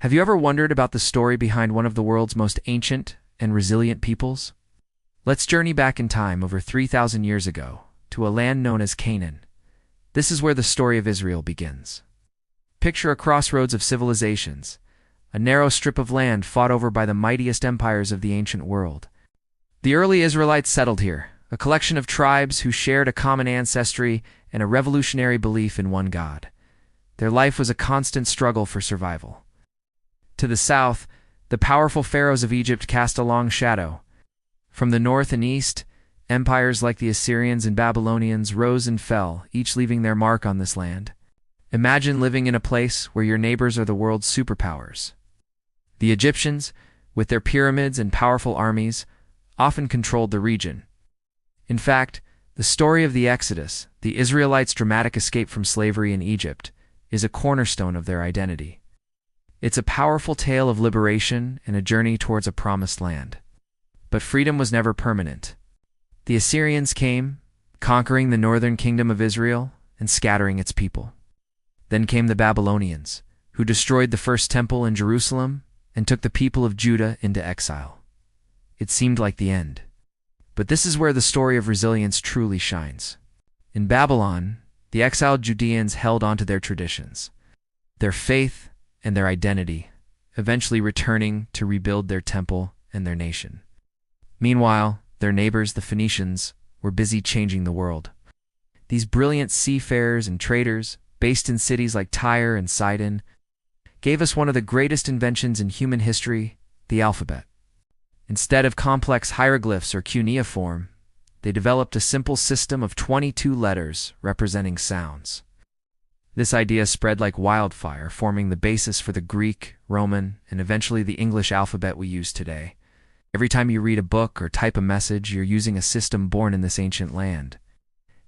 Have you ever wondered about the story behind one of the world's most ancient and resilient peoples? Let's journey back in time over 3,000 years ago to a land known as Canaan. This is where the story of Israel begins. Picture a crossroads of civilizations, a narrow strip of land fought over by the mightiest empires of the ancient world. The early Israelites settled here, a collection of tribes who shared a common ancestry and a revolutionary belief in one God. Their life was a constant struggle for survival. To the south, the powerful pharaohs of Egypt cast a long shadow. From the north and east, empires like the Assyrians and Babylonians rose and fell, each leaving their mark on this land. Imagine living in a place where your neighbors are the world's superpowers. The Egyptians, with their pyramids and powerful armies, often controlled the region. In fact, the story of the Exodus, the Israelites' dramatic escape from slavery in Egypt, is a cornerstone of their identity. It's a powerful tale of liberation and a journey towards a promised land. But freedom was never permanent. The Assyrians came, conquering the northern kingdom of Israel and scattering its people. Then came the Babylonians, who destroyed the first temple in Jerusalem and took the people of Judah into exile. It seemed like the end. But this is where the story of resilience truly shines. In Babylon, the exiled Judeans held onto their traditions, their faith, and their identity, eventually returning to rebuild their temple and their nation. Meanwhile, their neighbors, the Phoenicians, were busy changing the world. These brilliant seafarers and traders, based in cities like Tyre and Sidon, gave us one of the greatest inventions in human history, the alphabet. Instead of complex hieroglyphs or cuneiform, they developed a simple system of 22 letters representing sounds. This idea spread like wildfire, forming the basis for the Greek, Roman, and eventually the English alphabet we use today. Every time you read a book or type a message, you're using a system born in this ancient land.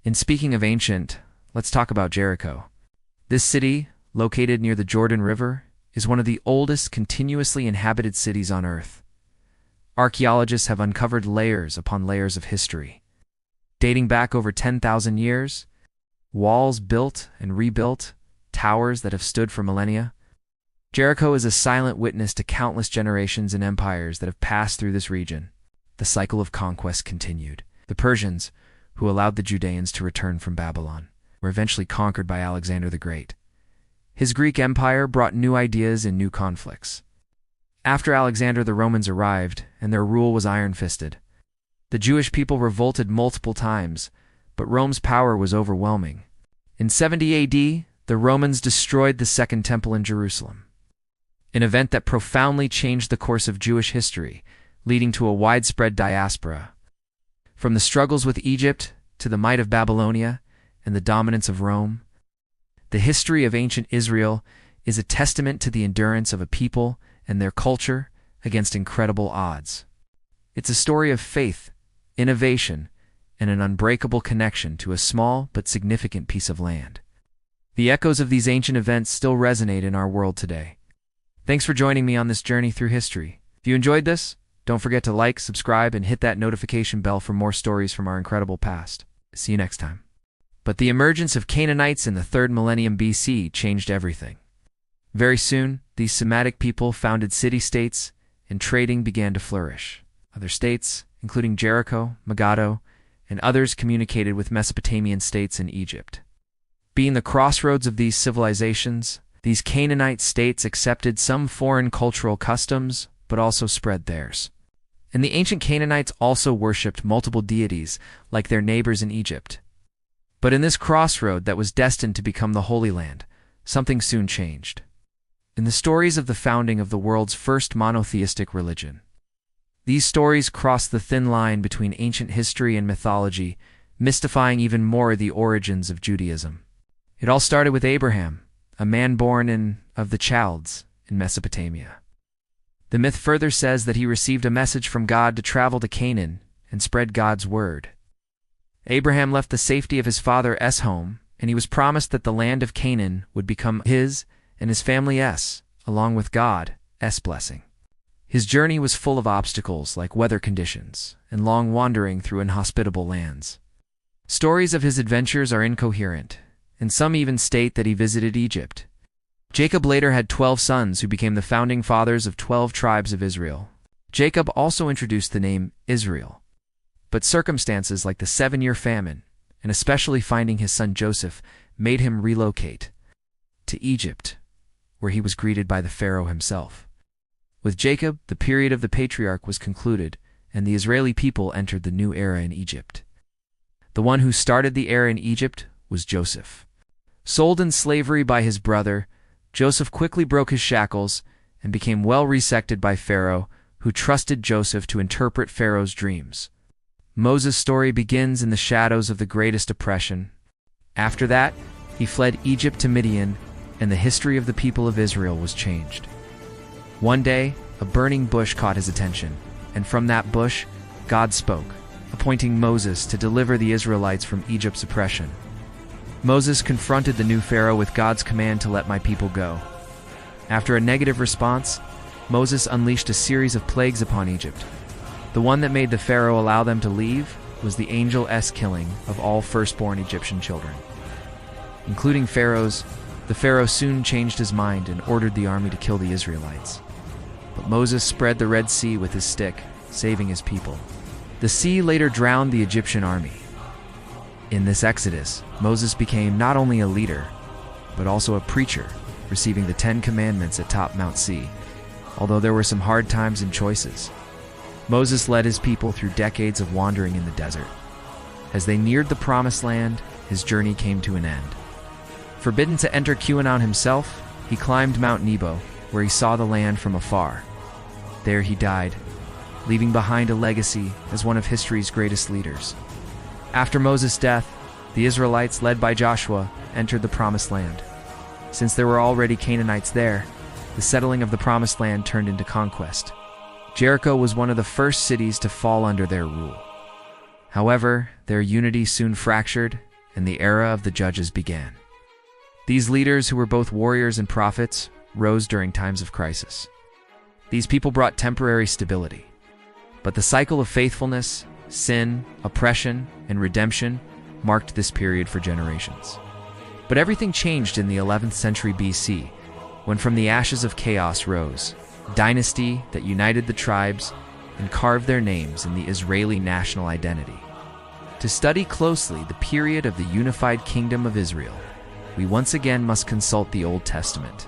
And speaking of ancient, let's talk about Jericho. This city, located near the Jordan River, is one of the oldest continuously inhabited cities on Earth. Archaeologists have uncovered layers upon layers of history. Dating back over 10,000 years, walls built and rebuilt, towers that have stood for millennia. Jericho is a silent witness to countless generations and empires that have passed through this region. The cycle of conquest continued. The Persians, who allowed the Judeans to return from Babylon, were eventually conquered by Alexander the Great. His Greek Empire brought new ideas and new conflicts. After Alexander, the Romans arrived, and their rule was iron-fisted. The Jewish people revolted multiple times, but Rome's power was overwhelming. In 70 AD, the Romans destroyed the Second Temple in Jerusalem, an event that profoundly changed the course of Jewish history, leading to a widespread diaspora. From the struggles with Egypt to the might of Babylonia and the dominance of Rome, the history of ancient Israel is a testament to the endurance of a people and their culture against incredible odds. It's a story of faith, innovation, and an unbreakable connection to a small but significant piece of land. The echoes of these ancient events still resonate in our world today. Thanks for joining me on this journey through history. If you enjoyed this, don't forget to like, subscribe, and hit that notification bell for more stories from our incredible past. See you next time. But the emergence of Canaanites in the 3rd millennium BC changed everything. Very soon, these Semitic people founded city-states, and trading began to flourish. Other states, including Jericho, Megiddo, and others, communicated with Mesopotamian states in Egypt. Being the crossroads of these civilizations, these Canaanite states accepted some foreign cultural customs, but also spread theirs. And the ancient Canaanites also worshipped multiple deities, like their neighbors in Egypt. But in this crossroad that was destined to become the Holy Land, something soon changed. In the stories of the founding of the world's first monotheistic religion, these stories cross the thin line between ancient history and mythology, mystifying even more the origins of Judaism. It all started with Abraham, a man born of the Chaldees in Mesopotamia. The myth further says that he received a message from God to travel to Canaan and spread God's word. Abraham left the safety of his father's home, and he was promised that the land of Canaan would become his and his family's, along with God's blessing. His journey was full of obstacles like weather conditions and long wandering through inhospitable lands. Stories of his adventures are incoherent, and some even state that he visited Egypt. Jacob later had 12 sons who became the founding fathers of 12 tribes of Israel. Jacob also introduced the name Israel. But circumstances like the 7-year famine, and especially finding his son Joseph, made him relocate to Egypt, where he was greeted by the Pharaoh himself. With Jacob, the period of the patriarch was concluded, and the Israeli people entered the new era in Egypt. The one who started the era in Egypt was Joseph. Sold in slavery by his brother, Joseph quickly broke his shackles and became well respected by Pharaoh, who trusted Joseph to interpret Pharaoh's dreams. Moses' story begins in the shadows of the greatest oppression. After that, he fled Egypt to Midian, and the history of the people of Israel was changed. One day, a burning bush caught his attention, and from that bush, God spoke, appointing Moses to deliver the Israelites from Egypt's oppression. Moses confronted the new Pharaoh with God's command to let my people go. After a negative response, Moses unleashed a series of plagues upon Egypt. The one that made the Pharaoh allow them to leave was the angel-esque killing of all firstborn Egyptian children. Including Pharaoh's, the Pharaoh soon changed his mind and ordered the army to kill the Israelites. But Moses spread the Red Sea with his stick, saving his people. The sea later drowned the Egyptian army. In this exodus, Moses became not only a leader, but also a preacher, receiving the 10 Commandments atop Mount Sinai. Although there were some hard times and choices, Moses led his people through decades of wandering in the desert. As they neared the Promised Land, his journey came to an end. Forbidden to enter Canaan himself, he climbed Mount Nebo, where he saw the land from afar. There he died, leaving behind a legacy as one of history's greatest leaders. After Moses' death, the Israelites, led by Joshua, entered the Promised Land. Since there were already Canaanites there, the settling of the Promised Land turned into conquest. Jericho was one of the first cities to fall under their rule. However, their unity soon fractured, and the era of the judges began. These leaders, who were both warriors and prophets, rose during times of crisis. These people brought temporary stability. But the cycle of faithfulness, sin, oppression, and redemption marked this period for generations. But everything changed in the 11th century BC, when from the ashes of chaos rose a dynasty that united the tribes and carved their names in the Israeli national identity. To study closely the period of the unified kingdom of Israel, we once again must consult the Old Testament.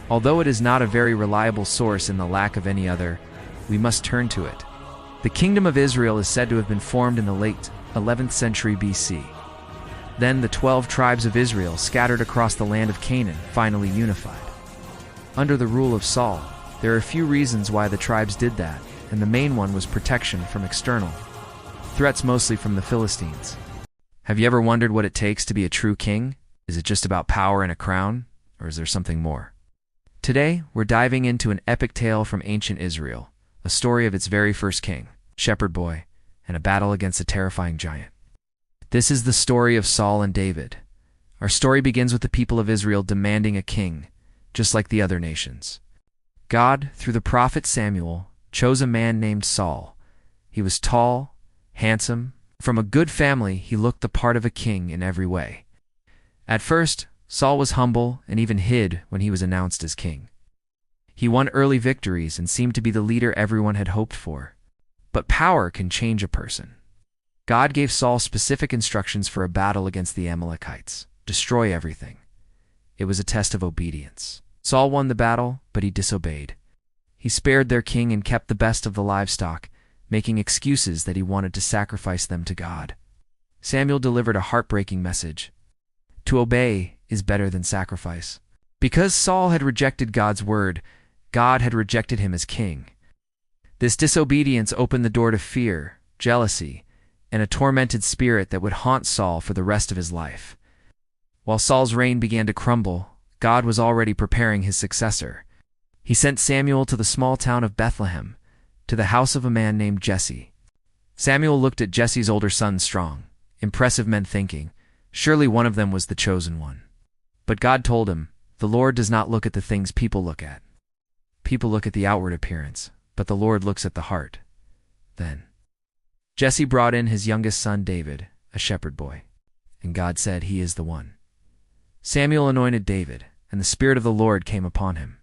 Although it is not a very reliable source in the lack of any other, we must turn to it. The kingdom of Israel is said to have been formed in the late 11th century BC. Then the 12 tribes of Israel, scattered across the land of Canaan, finally unified. Under the rule of Saul, there are a few reasons why the tribes did that, and the main one was protection from external threats, mostly from the Philistines. Have you ever wondered what it takes to be a true king? Is it just about power and a crown, or is there something more? Today, we're diving into an epic tale from ancient Israel, a story of its very first king, shepherd boy, and a battle against a terrifying giant. This is the story of Saul and David. Our story begins with the people of Israel demanding a king, just like the other nations. God, through the prophet Samuel, chose a man named Saul. He was tall, handsome. From a good family, he looked the part of a king in every way. At first, Saul was humble and even hid when he was announced as king. He won early victories and seemed to be the leader everyone had hoped for. But power can change a person. God gave Saul specific instructions for a battle against the Amalekites: destroy everything. It was a test of obedience. Saul won the battle, but he disobeyed. He spared their king and kept the best of the livestock, making excuses that he wanted to sacrifice them to God. Samuel delivered a heartbreaking message: to obey is better than sacrifice. Because Saul had rejected God's word, God had rejected him as king. This disobedience opened the door to fear, jealousy, and a tormented spirit that would haunt Saul for the rest of his life. While Saul's reign began to crumble, God was already preparing his successor. He sent Samuel to the small town of Bethlehem, to the house of a man named Jesse. Samuel looked at Jesse's older sons, strong, impressive men, thinking, surely one of them was the chosen one. But God told him, the Lord does not look at the things people look at. People look at the outward appearance, but the Lord looks at the heart. Then Jesse brought in his youngest son David, a shepherd boy, and God said, he is the one. Samuel anointed David, and the Spirit of the Lord came upon him.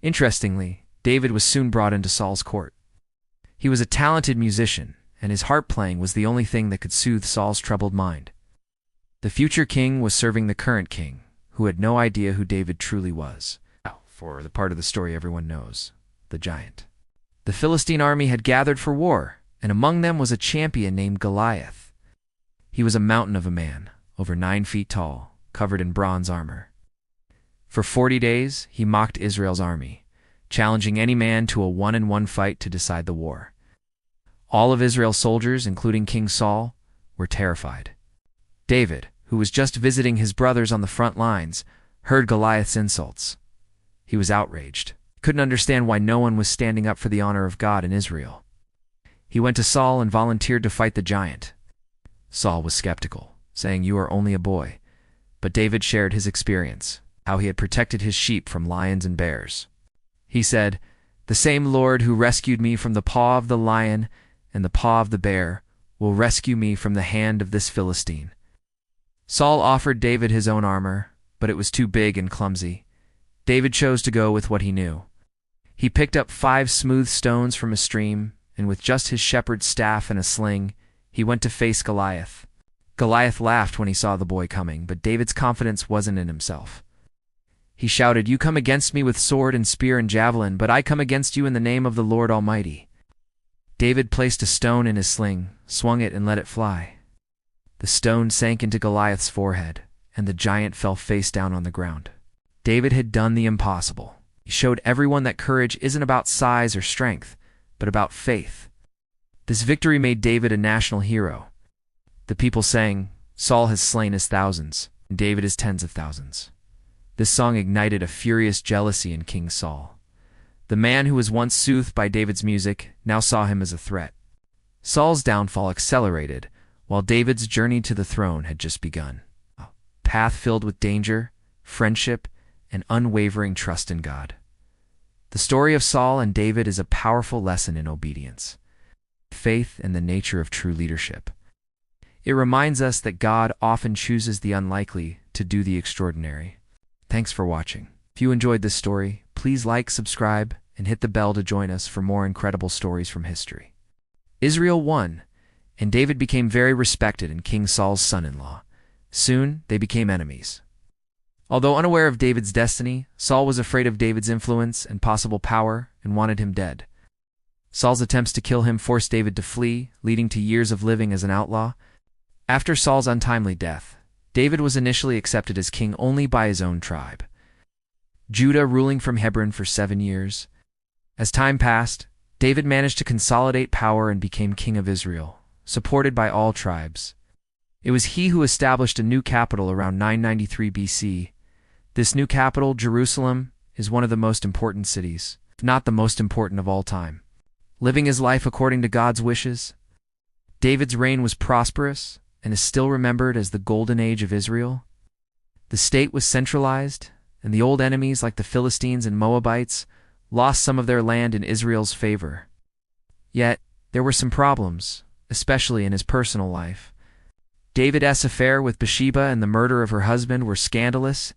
Interestingly, David was soon brought into Saul's court. He was a talented musician, and his harp playing was the only thing that could soothe Saul's troubled mind. The future king was serving the current king, who had no idea who David truly was. Now, for the part of the story everyone knows, the giant. The Philistine army had gathered for war, and among them was a champion named Goliath. He was a mountain of a man, over 9 feet tall, covered in bronze armor. For 40 days, he mocked Israel's army, challenging any man to a 1-on-1 fight to decide the war. All of Israel's soldiers, including King Saul, were terrified. David, who was just visiting his brothers on the front lines, heard Goliath's insults. He was outraged. Couldn't understand why no one was standing up for the honor of God in Israel. He went to Saul and volunteered to fight the giant. Saul was skeptical, saying, "You are only a boy." But David shared his experience, how he had protected his sheep from lions and bears. He said, "The same Lord who rescued me from the paw of the lion and the paw of the bear will rescue me from the hand of this Philistine." Saul offered David his own armor, but it was too big and clumsy. David chose to go with what he knew. He picked up 5 smooth stones from a stream, and with just his shepherd's staff and a sling, he went to face Goliath. Goliath laughed when he saw the boy coming, but David's confidence wasn't in himself. He shouted, "You come against me with sword and spear and javelin, but I come against you in the name of the Lord Almighty." David placed a stone in his sling, swung it, and let it fly. The stone sank into Goliath's forehead, and the giant fell face down on the ground. David had done the impossible. He showed everyone that courage isn't about size or strength, but about faith. This victory made David a national hero. The people sang, "Saul has slain his thousands, and David his tens of thousands." This song ignited a furious jealousy in King Saul. The man who was once soothed by David's music now saw him as a threat. Saul's downfall accelerated, while David's journey to the throne had just begun. A path filled with danger, friendship, and unwavering trust in God. The story of Saul and David is a powerful lesson in obedience, faith, and the nature of true leadership. It reminds us that God often chooses the unlikely to do the extraordinary. Thanks for watching. If you enjoyed this story, please like, subscribe, and hit the bell to join us for more incredible stories from history. Israel won, and David became very respected and King Saul's son-in-law. Soon, they became enemies. Although unaware of David's destiny, Saul was afraid of David's influence and possible power and wanted him dead. Saul's attempts to kill him forced David to flee, leading to years of living as an outlaw. After Saul's untimely death, David was initially accepted as king only by his own tribe, Judah, ruling from Hebron for 7 years. As time passed, David managed to consolidate power and became king of Israel, supported by all tribes. It was he who established a new capital around 993 BC. This new capital, Jerusalem, is one of the most important cities, if not the most important of all time. Living his life according to God's wishes, David's reign was prosperous and is still remembered as the golden age of Israel. The state was centralized, and the old enemies like the Philistines and Moabites lost some of their land in Israel's favor. Yet, there were some problems, especially in his personal life. David's affair with Bathsheba and the murder of her husband were scandalous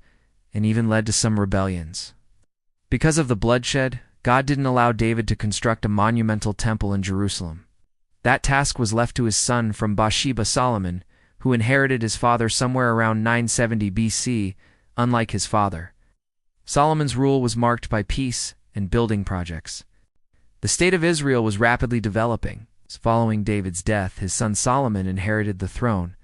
and even led to some rebellions. Because of the bloodshed, God didn't allow David to construct a monumental temple in Jerusalem. That task was left to his son from Bathsheba, Solomon, who inherited his father somewhere around 970 BC, unlike his father. Solomon's rule was marked by peace and building projects. The state of Israel was rapidly developing. Following David's death, his son Solomon inherited the throne,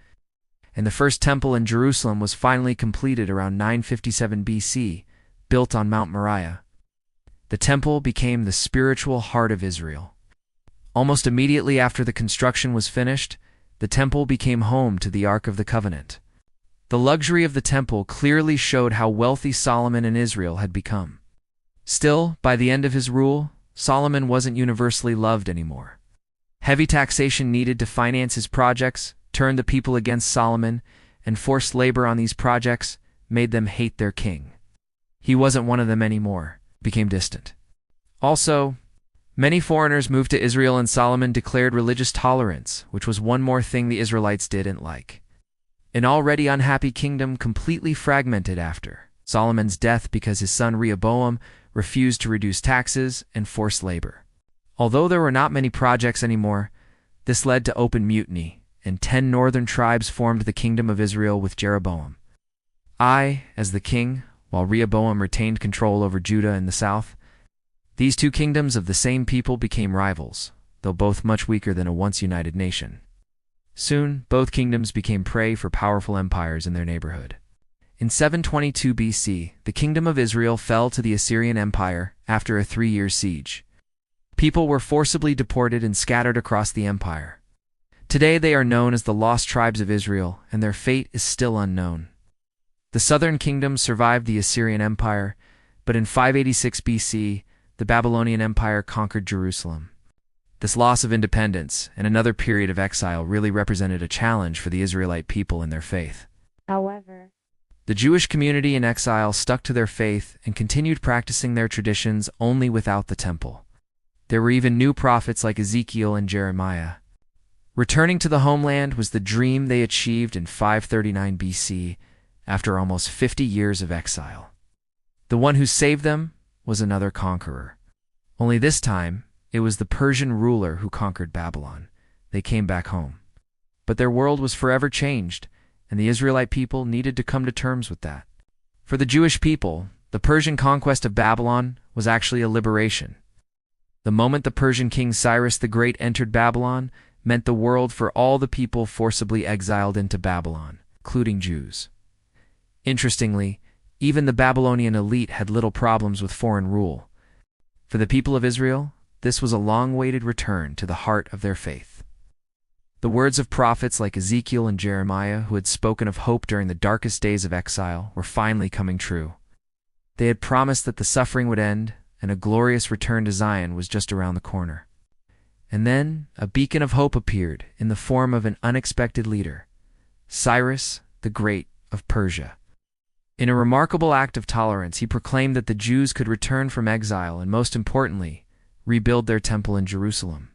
and the first temple in Jerusalem was finally completed around 957 BC, built on Mount Moriah. The temple became the spiritual heart of Israel. Almost immediately after the construction was finished, the temple became home to the Ark of the Covenant. The luxury of the temple clearly showed how wealthy Solomon and Israel had become. Still, by the end of his rule, Solomon wasn't universally loved anymore. Heavy taxation needed to finance his projects turned the people against Solomon, and forced labor on these projects made them hate their king. He wasn't one of them anymore, became distant. Also, many foreigners moved to Israel, and Solomon declared religious tolerance, which was one more thing the Israelites didn't like. An already unhappy kingdom completely fragmented after. Solomon's death because his son Rehoboam refused to reduce taxes and forced labor. Although there were not many projects anymore, this led to open mutiny, and 10 northern tribes formed the kingdom of Israel with Jeroboam I as the king, while Rehoboam retained control over Judah in the south. These two kingdoms of the same people became rivals, though both much weaker than a once-united nation. Soon, both kingdoms became prey for powerful empires in their neighborhood. In 722 BC, the kingdom of Israel fell to the Assyrian Empire after a 3-year siege. People were forcibly deported and scattered across the empire. Today they are known as the Lost Tribes of Israel, and their fate is still unknown. The southern kingdom survived the Assyrian Empire, but in 586 BC, the Babylonian Empire conquered Jerusalem. This loss of independence and another period of exile really represented a challenge for the Israelite people in their faith. However, the Jewish community in exile stuck to their faith and continued practicing their traditions only without the temple. There were even new prophets like Ezekiel and Jeremiah. Returning to the homeland was the dream they achieved in 539 BC after almost 50 years of exile. The one who saved them was another conqueror. Only this time, it was the Persian ruler who conquered Babylon. They came back home. But their world was forever changed, and the Israelite people needed to come to terms with that. For the Jewish people, the Persian conquest of Babylon was actually a liberation. The moment the Persian king Cyrus the Great entered Babylon meant the world for all the people forcibly exiled into Babylon, including Jews. Interestingly, even the Babylonian elite had little problems with foreign rule. For the people of Israel, this was a long-awaited return to the heart of their faith. The words of prophets like Ezekiel and Jeremiah, who had spoken of hope during the darkest days of exile, were finally coming true. They had promised that the suffering would end, and a glorious return to Zion was just around the corner. And then a beacon of hope appeared in the form of an unexpected leader, Cyrus the Great of Persia. In a remarkable act of tolerance, he proclaimed that the Jews could return from exile and, most importantly, rebuild their temple in Jerusalem.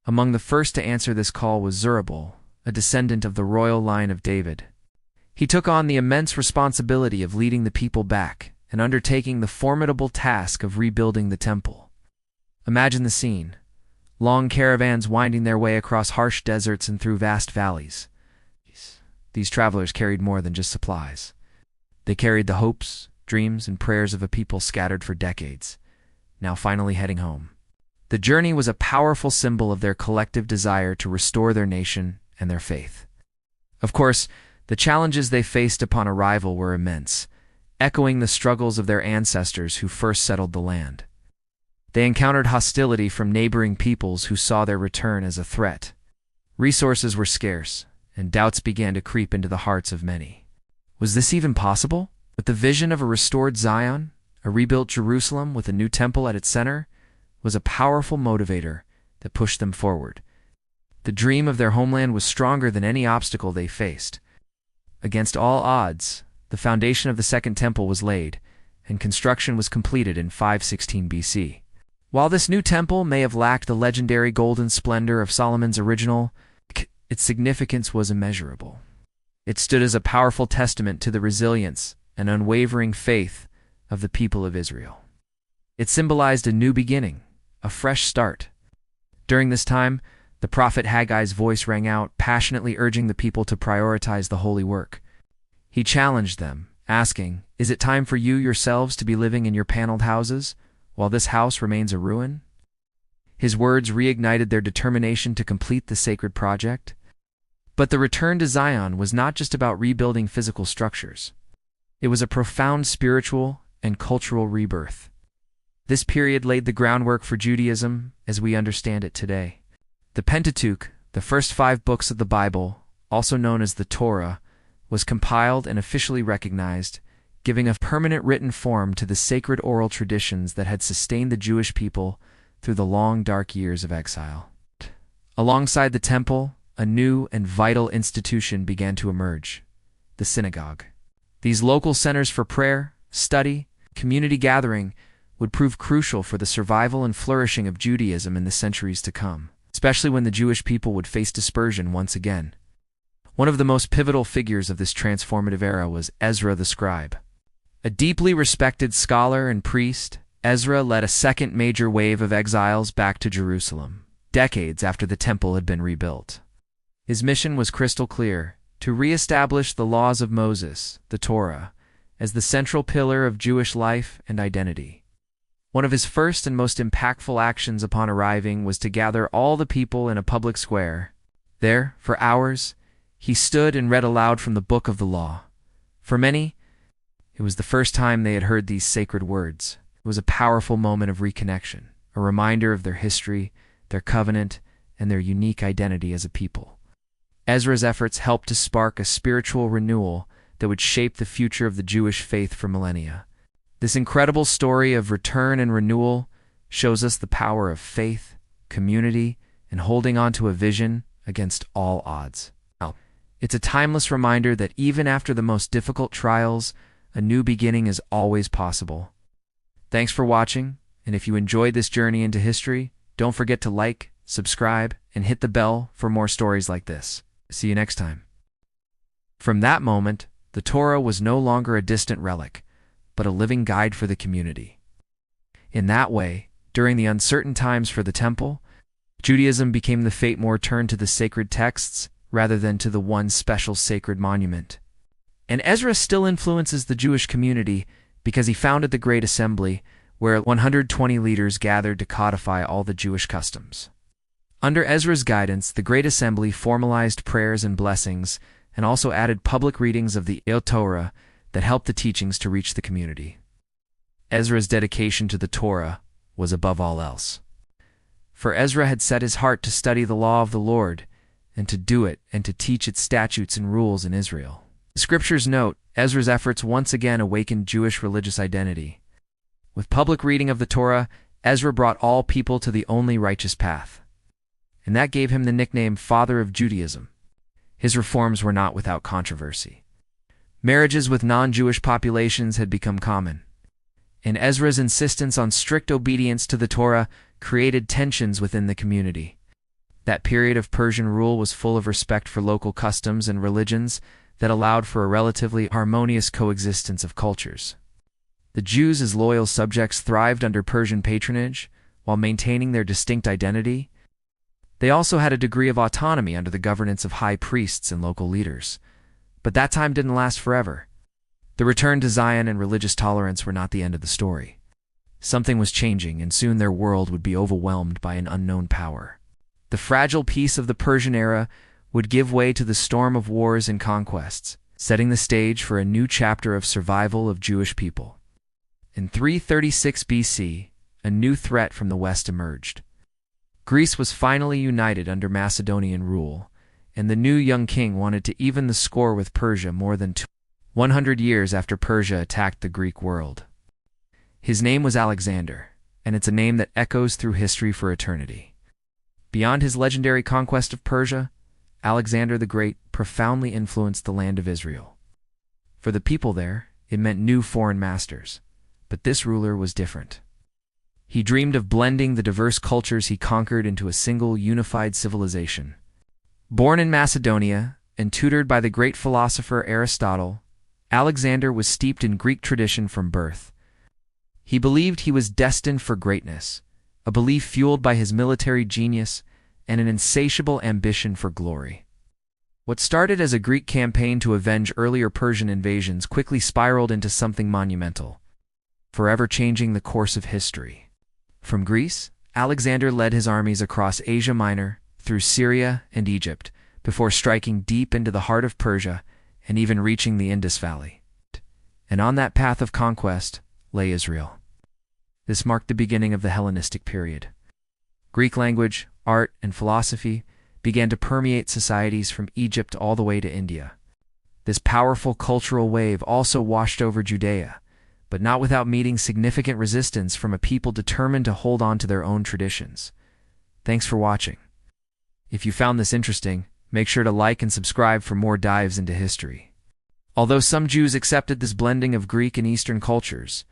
Among the first to answer this call was Zerubbabel, a descendant of the royal line of David. He took on the immense responsibility of leading the people back and undertaking the formidable task of rebuilding the temple. Imagine the scene: long caravans winding their way across harsh deserts and through vast valleys. These travelers carried more than just supplies. They carried the hopes, dreams, and prayers of a people scattered for decades, now finally heading home. The journey was a powerful symbol of their collective desire to restore their nation and their faith. Of course, the challenges they faced upon arrival were immense, echoing the struggles of their ancestors who first settled the land. They encountered hostility from neighboring peoples who saw their return as a threat. Resources were scarce, and doubts began to creep into the hearts of many. Was this even possible? But the vision of a restored Zion, a rebuilt Jerusalem with a new temple at its center, was a powerful motivator that pushed them forward. The dream of their homeland was stronger than any obstacle they faced. Against all odds, the foundation of the Second Temple was laid, and construction was completed in 516 BC. While this new temple may have lacked the legendary golden splendor of Solomon's original, its significance was immeasurable. It stood as a powerful testament to the resilience and unwavering faith of the people of Israel. It symbolized a new beginning, a fresh start. During this time, the prophet Haggai's voice rang out, passionately urging the people to prioritize the holy work. He challenged them, asking, "Is it time for you yourselves to be living in your paneled houses, while this house remains a ruin?" His words reignited their determination to complete the sacred project. But the return to Zion was not just about rebuilding physical structures. It was a profound spiritual and cultural rebirth. This period laid the groundwork for Judaism as we understand it today. The Pentateuch, the first 5 books of the Bible, also known as the Torah, was compiled and officially recognized, giving a permanent written form to the sacred oral traditions that had sustained the Jewish people through the long, dark years of exile. Alongside the temple, a new and vital institution began to emerge: the synagogue. These local centers for prayer, study, community gathering would prove crucial for the survival and flourishing of Judaism in the centuries to come, especially when the Jewish people would face dispersion once again. One of the most pivotal figures of this transformative era was Ezra the scribe. A deeply respected scholar and priest, Ezra led a second major wave of exiles back to Jerusalem, decades after the temple had been rebuilt. His mission was crystal clear: to re-establish the laws of Moses, the Torah, as the central pillar of Jewish life and identity. One of his first and most impactful actions upon arriving was to gather all the people in a public square. There, for hours, he stood and read aloud from the book of the law. For many, it was the first time they had heard these sacred words. It was a powerful moment of reconnection, a reminder of their history, their covenant, and their unique identity as a people. Ezra's efforts helped to spark a spiritual renewal that would shape the future of the Jewish faith for millennia. This incredible story of return and renewal shows us the power of faith, community, and holding on to a vision against all odds. It's a timeless reminder that even after the most difficult trials, a new beginning is always possible. Thanks for watching, and if you enjoyed this journey into history, don't forget to like, subscribe, and hit the bell for more stories like this. See you next time. From that moment, the Torah was no longer a distant relic, but a living guide for the community. In that way, during the uncertain times for the temple, Judaism became the fate more turned to the sacred texts rather than to the one special sacred monument. And Ezra still influences the Jewish community because he founded the Great Assembly, where 120 leaders gathered to codify all the Jewish customs. Under Ezra's guidance, the Great Assembly formalized prayers and blessings and also added public readings of the Torah that helped the teachings to reach the community. Ezra's dedication to the Torah was above all else. For Ezra had set his heart to study the law of the Lord, and to do it and to teach its statutes and rules in Israel. The scriptures note, Ezra's efforts once again awakened Jewish religious identity. With public reading of the Torah, Ezra brought all people to the only righteous path. And that gave him the nickname Father of Judaism. His reforms were not without controversy. Marriages with non-Jewish populations had become common, and Ezra's insistence on strict obedience to the Torah created tensions within the community. That period of Persian rule was full of respect for local customs and religions that allowed for a relatively harmonious coexistence of cultures. The Jews as loyal subjects thrived under Persian patronage while maintaining their distinct identity. They also had a degree of autonomy under the governance of high priests and local leaders. But that time didn't last forever. The return to Zion and religious tolerance were not the end of the story. Something was changing, and soon their world would be overwhelmed by an unknown power. The fragile peace of the Persian era would give way to the storm of wars and conquests, setting the stage for a new chapter of survival of Jewish people. In 336 BC, a new threat from the west emerged. Greece was finally united under Macedonian rule, and the new young king wanted to even the score with Persia more than 100 years after Persia attacked the Greek world. His name was Alexander, and it's a name that echoes through history for eternity. Beyond his legendary conquest of Persia, Alexander the Great profoundly influenced the land of Israel. For the people there, it meant new foreign masters, but this ruler was different. He dreamed of blending the diverse cultures he conquered into a single unified civilization. Born in Macedonia and tutored by the great philosopher Aristotle, Alexander was steeped in Greek tradition from birth. He believed he was destined for greatness, a belief fueled by his military genius and an insatiable ambition for glory. What started as a Greek campaign to avenge earlier Persian invasions quickly spiraled into something monumental, forever changing the course of history. From Greece, Alexander led his armies across Asia Minor, through Syria and Egypt, before striking deep into the heart of Persia and even reaching the Indus Valley. And on that path of conquest lay Israel. This marked the beginning of the Hellenistic period. Greek language, art, and philosophy began to permeate societies from Egypt all the way to India. This powerful cultural wave also washed over Judea, but not without meeting significant resistance from a people determined to hold on to their own traditions. Thanks for watching. If you found this interesting, make sure to like and subscribe for more dives into history. Although some Jews accepted this blending of Greek and Eastern cultures,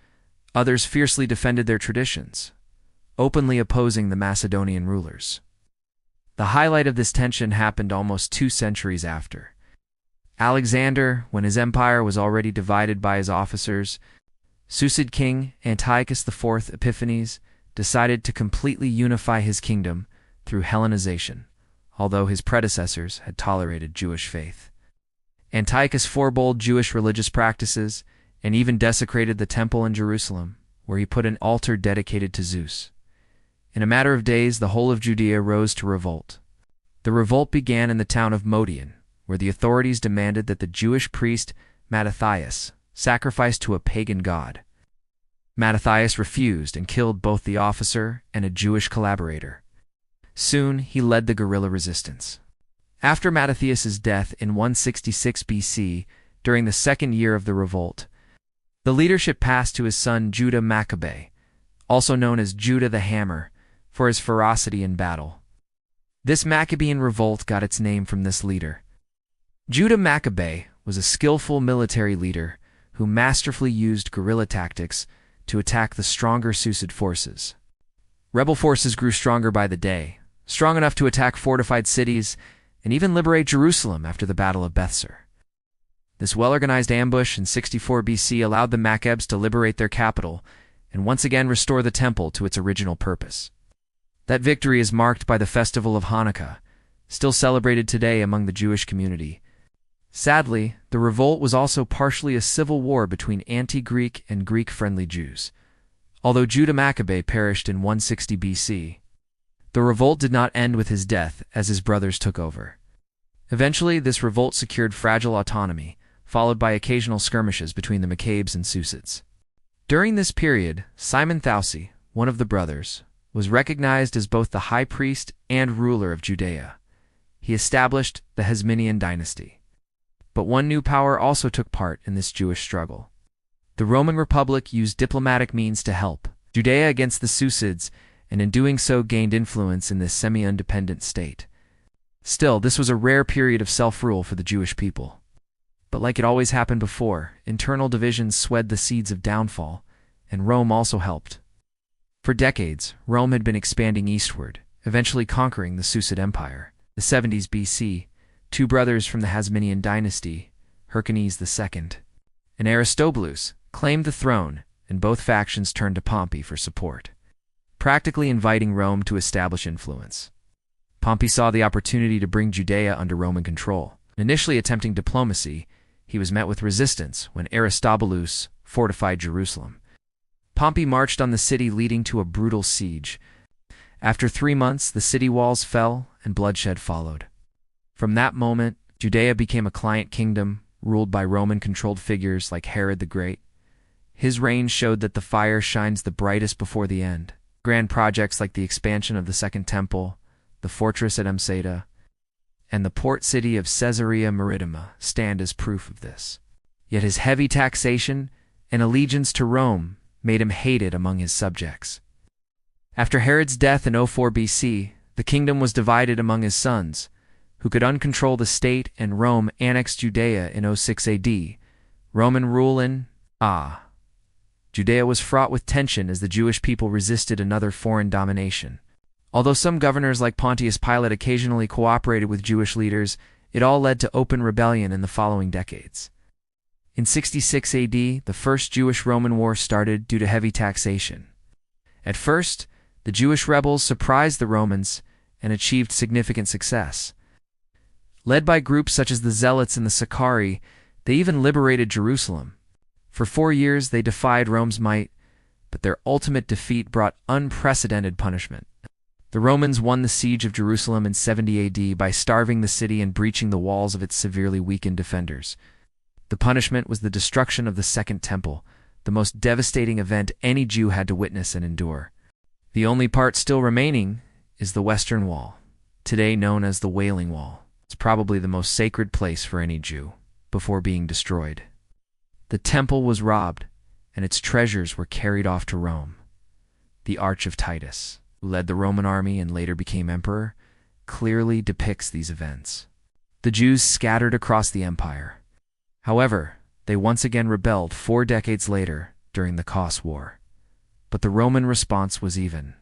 others fiercely defended their traditions, openly opposing the Macedonian rulers. The highlight of this tension happened almost 2 centuries after. Alexander, when his empire was already divided by his officers, Seleucid king Antiochus IV Epiphanes decided to completely unify his kingdom through Hellenization, although his predecessors had tolerated Jewish faith. Antiochus forebold Jewish religious practices and even desecrated the temple in Jerusalem, where he put an altar dedicated to Zeus. In a matter of days, the whole of Judea rose to revolt. The revolt began in the town of Modian, where the authorities demanded that the Jewish priest Mattathias sacrifice to a pagan god. Mattathias refused and killed both the officer and a Jewish collaborator. Soon, he led the guerrilla resistance. After Mattathias's death in 166 BC, during the second year of the revolt, the leadership passed to his son Judah Maccabee, also known as Judah the Hammer, for his ferocity in battle. This Maccabean revolt got its name from this leader. Judah Maccabee was a skillful military leader who masterfully used guerrilla tactics to attack the stronger Seleucid forces. Rebel forces grew stronger by the day, strong enough to attack fortified cities and even liberate Jerusalem after the Battle of Bethsur. This well-organized ambush in 64 BC allowed the Maccabes to liberate their capital and once again restore the temple to its original purpose. That victory is marked by the festival of Hanukkah, still celebrated today among the Jewish community. Sadly, the revolt was also partially a civil war between anti-Greek and Greek-friendly Jews. Although Judah Maccabee perished in 160 BC, the revolt did not end with his death as his brothers took over. Eventually, this revolt secured fragile autonomy, followed by occasional skirmishes between the Maccabees and Seleucids. During this period, Simon Thausi, one of the brothers, was recognized as both the high priest and ruler of Judea. He established the Hasmonean dynasty. But one new power also took part in this Jewish struggle. The Roman Republic used diplomatic means to help Judea against the Seleucids, and in doing so gained influence in this semi-independent state. Still, this was a rare period of self-rule for the Jewish people. But like it always happened before, internal divisions swayed the seeds of downfall, and Rome also helped. For decades, Rome had been expanding eastward, eventually conquering the Seleucid Empire. The 70s BC, two brothers from the Hasmonean dynasty, Hyrcanus II and Aristobulus, claimed the throne, and both factions turned to Pompey for support, practically inviting Rome to establish influence. Pompey saw the opportunity to bring Judea under Roman control. Initially attempting diplomacy, he was met with resistance when Aristobulus fortified Jerusalem. Pompey marched on the city, leading to a brutal siege. After 3 months, the city walls fell and bloodshed followed. From that moment, Judea became a client kingdom ruled by Roman-controlled figures like Herod the Great. His reign showed that the fire shines the brightest before the end. Grand projects like the expansion of the Second Temple, the fortress at Masada, and the port city of Caesarea Maritima stand as proof of this. Yet his heavy taxation and allegiance to Rome made him hated among his subjects. After Herod's death in 04 BC, the kingdom was divided among his sons, who could uncontrol the state, and Rome annexed Judea in 06 AD. Roman rule in Judea was fraught with tension as the Jewish people resisted another foreign domination. Although some governors like Pontius Pilate occasionally cooperated with Jewish leaders, it all led to open rebellion in the following decades. In 66 AD, the First Jewish-Roman War started due to heavy taxation. At first, the Jewish rebels surprised the Romans and achieved significant success. Led by groups such as the Zealots and the Sicarii, they even liberated Jerusalem. For 4 years, they defied Rome's might, but their ultimate defeat brought unprecedented punishment. The Romans won the siege of Jerusalem in 70 AD by starving the city and breaching the walls of its severely weakened defenders. The punishment was the destruction of the Second Temple, the most devastating event any Jew had to witness and endure. The only part still remaining is the Western Wall, today known as the Wailing Wall. It's probably the most sacred place for any Jew, before being destroyed. The temple was robbed, and its treasures were carried off to Rome. The Arch of Titus, who led the Roman army and later became emperor, clearly depicts these events. The Jews scattered across the empire. However, they once again rebelled 4 decades later during the Cos War. But the Roman response was even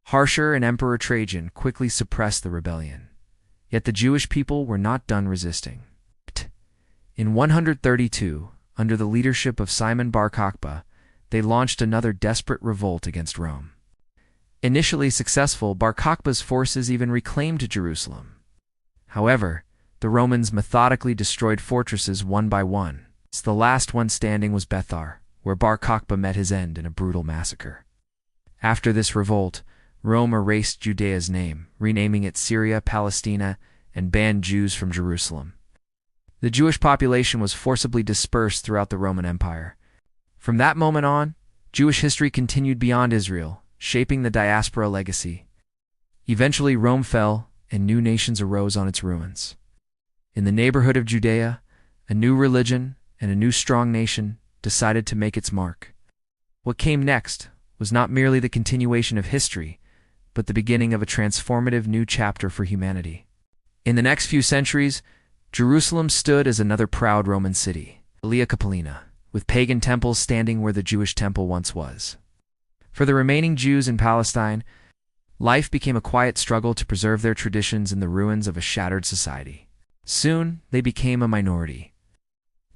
harsher, and Emperor Trajan quickly suppressed the rebellion. Yet the Jewish people were not done resisting. In 132, under the leadership of Simon Bar Kokhba, they launched another desperate revolt against Rome. Initially successful, Bar Kokhba's forces even reclaimed Jerusalem. However, the Romans methodically destroyed fortresses one by one. The last one standing was Bethar, where Bar Kokhba met his end in a brutal massacre. After this revolt, Rome erased Judea's name, renaming it Syria, Palestina, and banned Jews from Jerusalem. The Jewish population was forcibly dispersed throughout the Roman Empire. From that moment on, Jewish history continued beyond Israel, shaping the diaspora legacy. Eventually, Rome fell, and new nations arose on its ruins. In the neighborhood of Judea, a new religion and a new strong nation decided to make its mark. What came next was not merely the continuation of history, but the beginning of a transformative new chapter for humanity. In the next few centuries, Jerusalem stood as another proud Roman city, Aliyah Capitolina, with pagan temples standing where the Jewish temple once was. For the remaining Jews in Palestine, life became a quiet struggle to preserve their traditions in the ruins of a shattered society. Soon, they became a minority.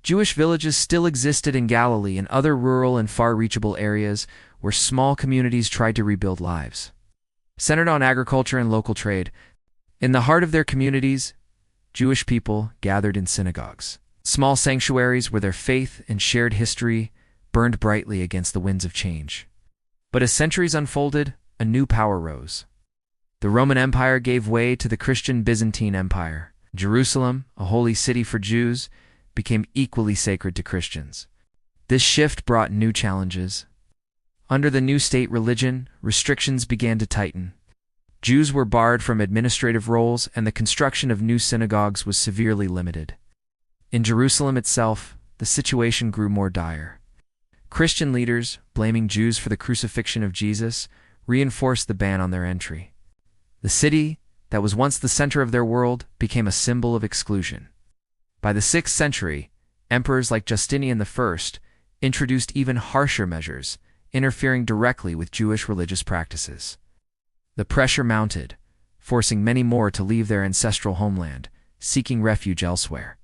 Jewish villages still existed in Galilee and other rural and far-reachable areas where small communities tried to rebuild lives. Centered on agriculture and local trade, in the heart of their communities, Jewish people gathered in synagogues, small sanctuaries where their faith and shared history burned brightly against the winds of change. But as centuries unfolded, a new power rose. The Roman Empire gave way to the Christian Byzantine Empire. Jerusalem, a holy city for Jews, became equally sacred to Christians. This shift brought new challenges. Under the new state religion, restrictions began to tighten. Jews were barred from administrative roles, and the construction of new synagogues was severely limited. In Jerusalem itself, the situation grew more dire. Christian leaders, blaming Jews for the crucifixion of Jesus, reinforced the ban on their entry. The city, that was once the center of their world, became a symbol of exclusion. By the 6th century, emperors like Justinian I introduced even harsher measures, interfering directly with Jewish religious practices. The pressure mounted, forcing many more to leave their ancestral homeland, seeking refuge elsewhere.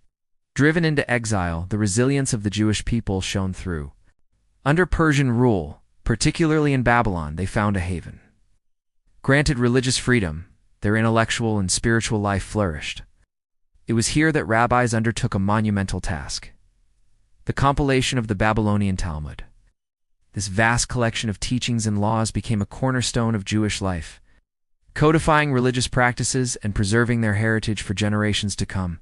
Driven into exile, the resilience of the Jewish people shone through. Under Persian rule, particularly in Babylon, they found a haven. Granted religious freedom, their intellectual and spiritual life flourished. It was here that rabbis undertook a monumental task: the compilation of the Babylonian Talmud. This vast collection of teachings and laws became a cornerstone of Jewish life, codifying religious practices and preserving their heritage for generations to come.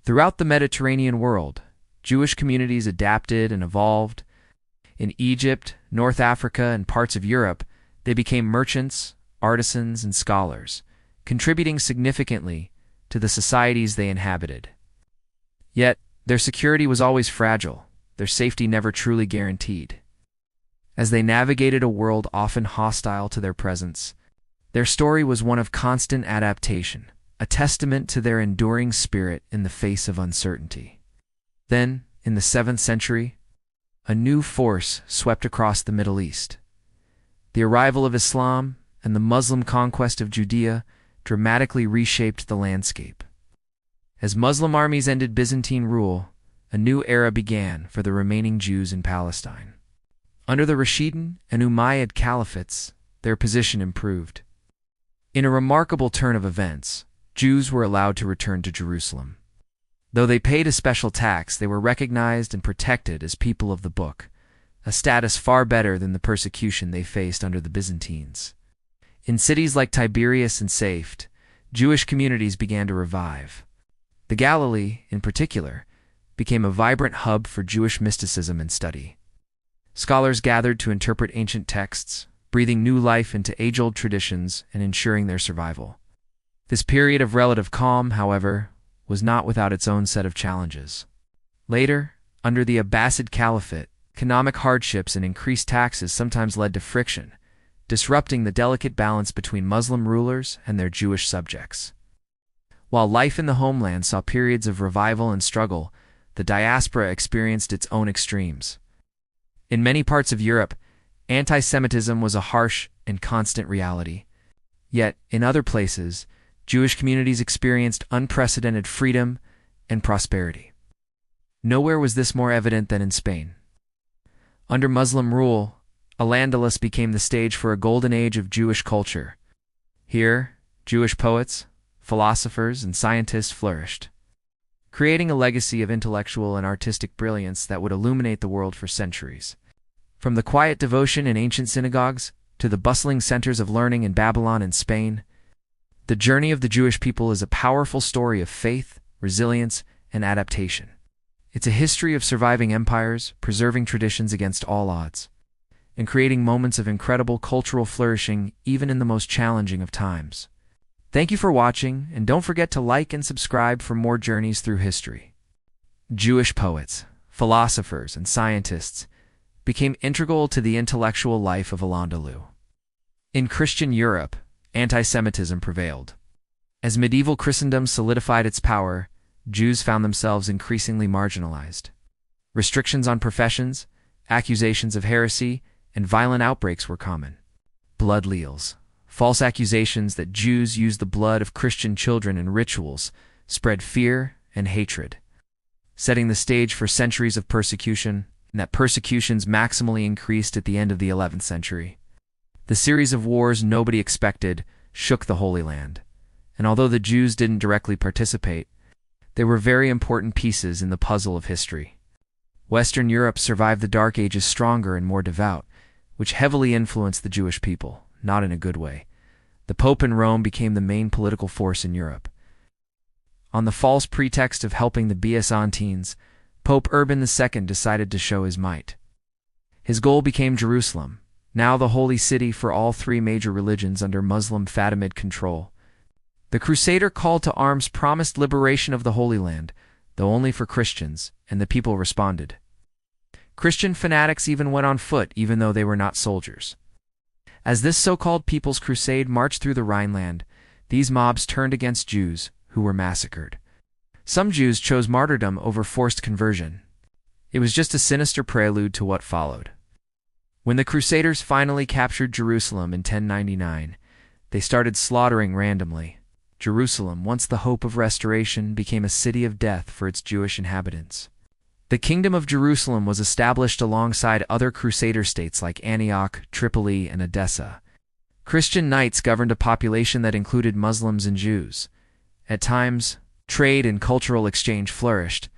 Throughout the Mediterranean world, Jewish communities adapted and evolved. In Egypt, North Africa, and parts of Europe, they became merchants, artisans, and scholars, contributing significantly to the societies they inhabited. Yet, their security was always fragile, their safety never truly guaranteed. As they navigated a world often hostile to their presence, their story was one of constant adaptation, a testament to their enduring spirit in the face of uncertainty. Then, in the 7th century, a new force swept across the Middle East. The arrival of Islam and the Muslim conquest of Judea dramatically reshaped the landscape. As Muslim armies ended Byzantine rule, a new era began for the remaining Jews in Palestine. Under the Rashidun and Umayyad caliphates, their position improved. In a remarkable turn of events, Jews were allowed to return to Jerusalem. Though they paid a special tax, they were recognized and protected as people of the book, a status far better than the persecution they faced under the Byzantines. In cities like Tiberias and Safed, Jewish communities began to revive. The Galilee, in particular, became a vibrant hub for Jewish mysticism and study. Scholars gathered to interpret ancient texts, breathing new life into age-old traditions and ensuring their survival. This period of relative calm, however, was not without its own set of challenges. Later, under the Abbasid Caliphate, economic hardships and increased taxes sometimes led to friction, disrupting the delicate balance between Muslim rulers and their Jewish subjects. While life in the homeland saw periods of revival and struggle, the diaspora experienced its own extremes. In many parts of Europe, anti-Semitism was a harsh and constant reality. Yet, in other places, Jewish communities experienced unprecedented freedom and prosperity. Nowhere was this more evident than in Spain. Under Muslim rule, Al-Andalus became the stage for a golden age of Jewish culture. Here, Jewish poets, philosophers, and scientists flourished, creating a legacy of intellectual and artistic brilliance that would illuminate the world for centuries. From the quiet devotion in ancient synagogues to the bustling centers of learning in Babylon and Spain, the journey of the Jewish people is a powerful story of faith, resilience, and adaptation. It's a history of surviving empires, preserving traditions against all odds, and creating moments of incredible cultural flourishing even in the most challenging of times. Thank you for watching, and don't forget to like and subscribe for more journeys through history. Jewish poets, philosophers, and scientists became integral to the intellectual life of Al-Andalus. In Christian Europe, anti-Semitism prevailed. As medieval Christendom solidified its power, Jews found themselves increasingly marginalized. Restrictions on professions, accusations of heresy, and violent outbreaks were common. Blood leals, false accusations that Jews used the blood of Christian children in rituals, spread fear and hatred, setting the stage for centuries of persecution, and that persecutions maximally increased at the end of the 11th century. The series of wars nobody expected shook the Holy Land, and although the Jews didn't directly participate, they were very important pieces in the puzzle of history. Western Europe survived the Dark Ages stronger and more devout, which heavily influenced the Jewish people, not in a good way. The Pope in Rome became the main political force in Europe. On the false pretext of helping the Byzantines, Pope Urban II decided to show his might. His goal became Jerusalem, now the holy city for all three major religions under Muslim Fatimid control. The Crusader call to arms promised liberation of the Holy Land, though only for Christians, and the people responded. Christian fanatics even went on foot, even though they were not soldiers. As this so-called People's Crusade marched through the Rhineland, these mobs turned against Jews, who were massacred. Some Jews chose martyrdom over forced conversion. It was just a sinister prelude to what followed. When the Crusaders finally captured Jerusalem in 1099, they started slaughtering randomly. Jerusalem, once the hope of restoration, became a city of death for its Jewish inhabitants. The Kingdom of Jerusalem was established alongside other Crusader states like Antioch, Tripoli, and Edessa. Christian knights governed a population that included Muslims and Jews. At times, trade and cultural exchange flourished,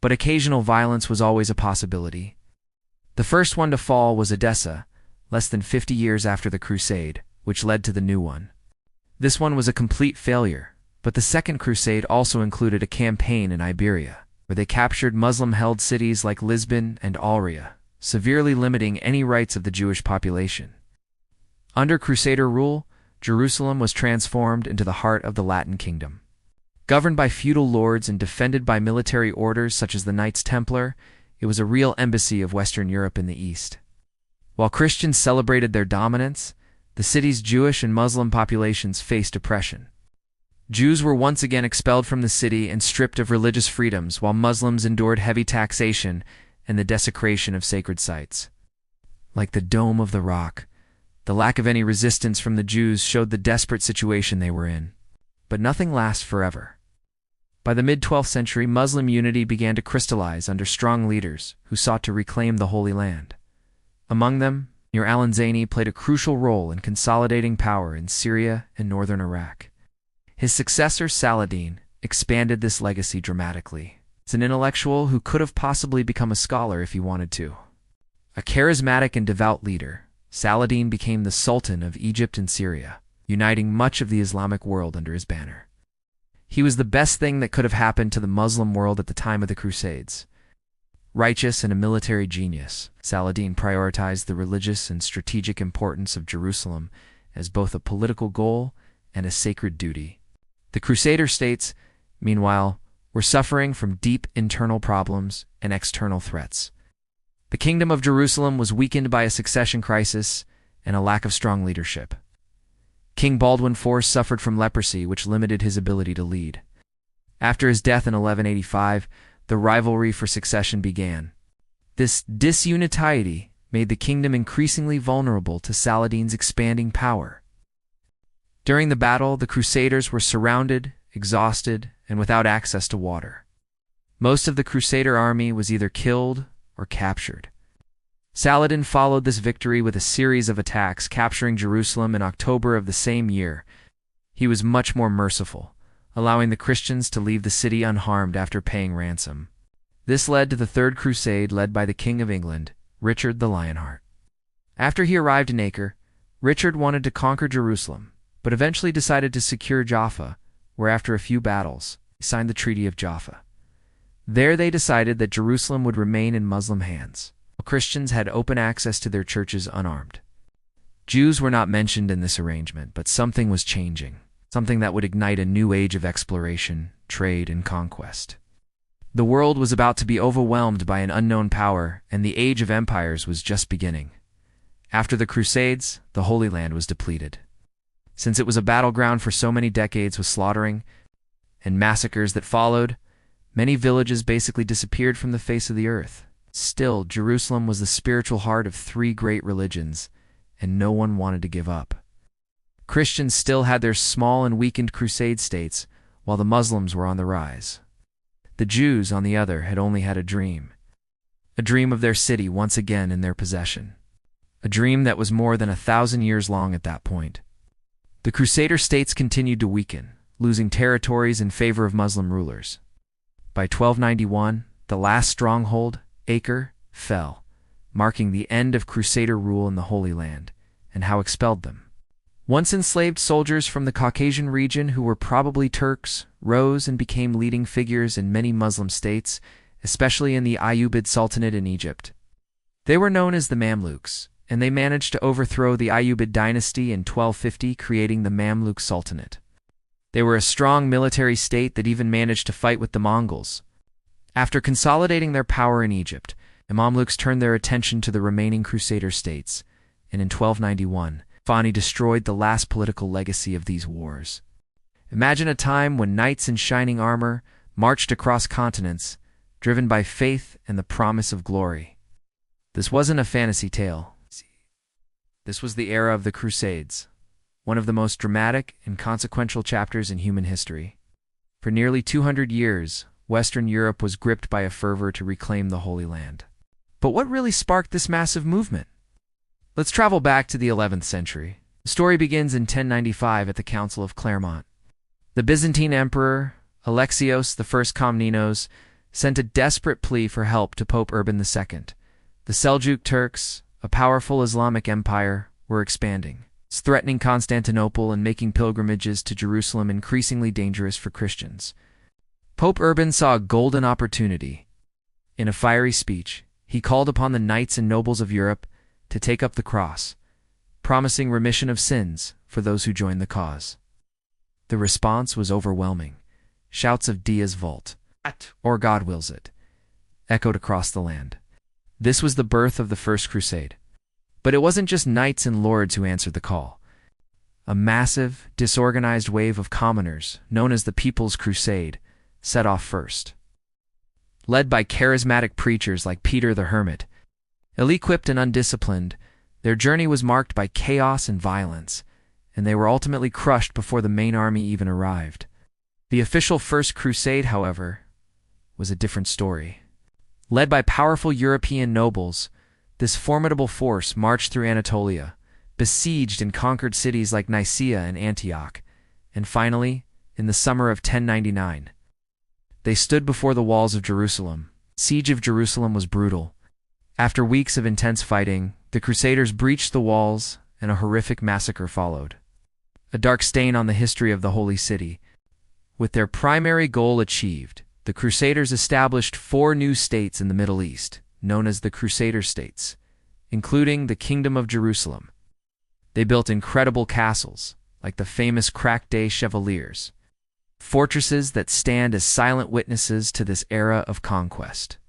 but occasional violence was always a possibility. The first one to fall was Edessa, less than 50 years after the Crusade, which led to the new one. This one was a complete failure, but the Second Crusade also included a campaign in Iberia, where they captured Muslim-held cities like Lisbon and Aliyah, severely limiting any rights of the Jewish population. Under Crusader rule, Jerusalem was transformed into the heart of the Latin Kingdom. Governed by feudal lords and defended by military orders such as the Knights Templar, it was a real embassy of Western Europe in the East. While Christians celebrated their dominance, the city's Jewish and Muslim populations faced oppression. Jews were once again expelled from the city and stripped of religious freedoms, while Muslims endured heavy taxation and the desecration of sacred sites. Like the Dome of the Rock, the lack of any resistance from the Jews showed the desperate situation they were in. But nothing lasts forever. By the mid-12th century, Muslim unity began to crystallize under strong leaders who sought to reclaim the Holy Land. Among them, Mir al-Zaini played a crucial role in consolidating power in Syria and northern Iraq. His successor, Saladin, expanded this legacy dramatically. It's an intellectual who could have possibly become a scholar if he wanted to. A charismatic and devout leader, Saladin became the Sultan of Egypt and Syria, uniting much of the Islamic world under his banner. He was the best thing that could have happened to the Muslim world at the time of the Crusades. Righteous and a military genius, Saladin prioritized the religious and strategic importance of Jerusalem as both a political goal and a sacred duty. The Crusader states, meanwhile, were suffering from deep internal problems and external threats. The Kingdom of Jerusalem was weakened by a succession crisis and a lack of strong leadership. King Baldwin IV suffered from leprosy, which limited his ability to lead. After his death in 1185, the rivalry for succession began. This disunity made the kingdom increasingly vulnerable to Saladin's expanding power. During the battle, the Crusaders were surrounded, exhausted, and without access to water. Most of the Crusader army was either killed or captured. Saladin followed this victory with a series of attacks, capturing Jerusalem in October of the same year. He was much more merciful, allowing the Christians to leave the city unharmed after paying ransom. This led to the Third Crusade, led by the King of England, Richard the Lionheart. After he arrived in Acre, Richard wanted to conquer Jerusalem, but eventually decided to secure Jaffa, where after a few battles, he signed the Treaty of Jaffa. There they decided that Jerusalem would remain in Muslim hands, while Christians had open access to their churches unarmed. Jews were not mentioned in this arrangement, but something was changing, something that would ignite a new age of exploration, trade, and conquest. The world was about to be overwhelmed by an unknown power, and the age of empires was just beginning. After the Crusades, the Holy Land was depleted. Since it was a battleground for so many decades with slaughtering and massacres that followed, many villages basically disappeared from the face of the earth. Still, Jerusalem was the spiritual heart of three great religions, and no one wanted to give up. Christians still had their small and weakened crusade states, while the Muslims were on the rise. The Jews, on the other, had only had a dream of their city once again in their possession. A dream that was more than 1,000 years long at that point. The Crusader states continued to weaken, losing territories in favor of Muslim rulers. By 1291, the last stronghold, Acre, fell, marking the end of Crusader rule in the Holy Land, and how expelled them. Once enslaved soldiers from the Caucasian region, who were probably Turks, rose and became leading figures in many Muslim states, especially in the Ayyubid Sultanate in Egypt. They were known as the Mamluks, and they managed to overthrow the Ayyubid dynasty in 1250, creating the Mamluk Sultanate. They were a strong military state that even managed to fight with the Mongols. After consolidating their power in Egypt, the Mamluks turned their attention to the remaining Crusader states, and in 1291, Fani destroyed the last political legacy of these wars. Imagine a time when knights in shining armor marched across continents, driven by faith and the promise of glory. This wasn't a fantasy tale. This was the era of the Crusades, one of the most dramatic and consequential chapters in human history. For nearly 200 years, Western Europe was gripped by a fervor to reclaim the Holy Land. But what really sparked this massive movement? Let's travel back to the 11th century. The story begins in 1095 at the Council of Clermont. The Byzantine Emperor, Alexios I Komnenos, sent a desperate plea for help to Pope Urban II. The Seljuk Turks, a powerful Islamic empire, were expanding, threatening Constantinople and making pilgrimages to Jerusalem increasingly dangerous for Christians. Pope Urban saw a golden opportunity. In a fiery speech, he called upon the knights and nobles of Europe to take up the cross, promising remission of sins for those who joined the cause. The response was overwhelming. Shouts of Dies Vult, or God wills it, echoed across the land. This was the birth of the First Crusade. But it wasn't just knights and lords who answered the call. A massive, disorganized wave of commoners, known as the People's Crusade, set off first. Led by charismatic preachers like Peter the Hermit, ill-equipped and undisciplined, their journey was marked by chaos and violence, and they were ultimately crushed before the main army even arrived. The official First Crusade, however, was a different story. Led by powerful European nobles, this formidable force marched through Anatolia, besieged and conquered cities like Nicaea and Antioch, and finally, in the summer of 1099, they stood before the walls of Jerusalem. The siege of Jerusalem was brutal. After weeks of intense fighting, the Crusaders breached the walls, and a horrific massacre followed. A dark stain on the history of the Holy City. With their primary goal achieved, the Crusaders established 4 new states in the Middle East, known as the Crusader states, including the Kingdom of Jerusalem. They built incredible castles, like the famous Crac des Chevaliers, fortresses that stand as silent witnesses to this era of conquest.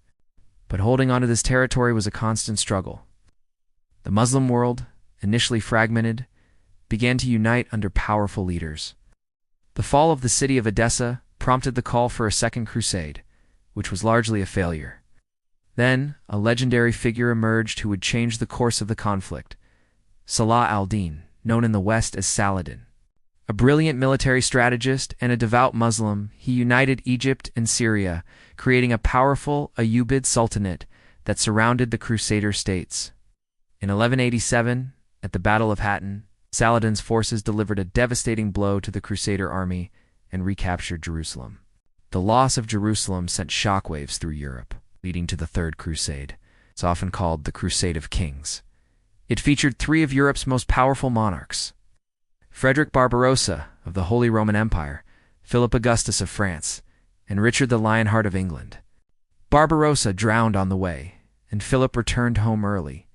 But holding onto this territory was a constant struggle. The Muslim world, initially fragmented, began to unite under powerful leaders. The fall of the city of Edessa prompted the call for a second crusade, which was largely a failure. Then, a legendary figure emerged who would change the course of the conflict, Salah al-Din, known in the West as Saladin. A brilliant military strategist and a devout Muslim, he united Egypt and Syria, creating a powerful Ayyubid Sultanate that surrounded the Crusader states. In 1187, at the Battle of Hattin, Saladin's forces delivered a devastating blow to the Crusader army and recaptured Jerusalem. The loss of Jerusalem sent shockwaves through Europe, leading to the Third Crusade. It's often called the Crusade of Kings. It featured three of Europe's most powerful monarchs: Frederick Barbarossa of the Holy Roman Empire, Philip Augustus of France, and Richard the Lionheart of England. Barbarossa drowned on the way, and Philip returned home early,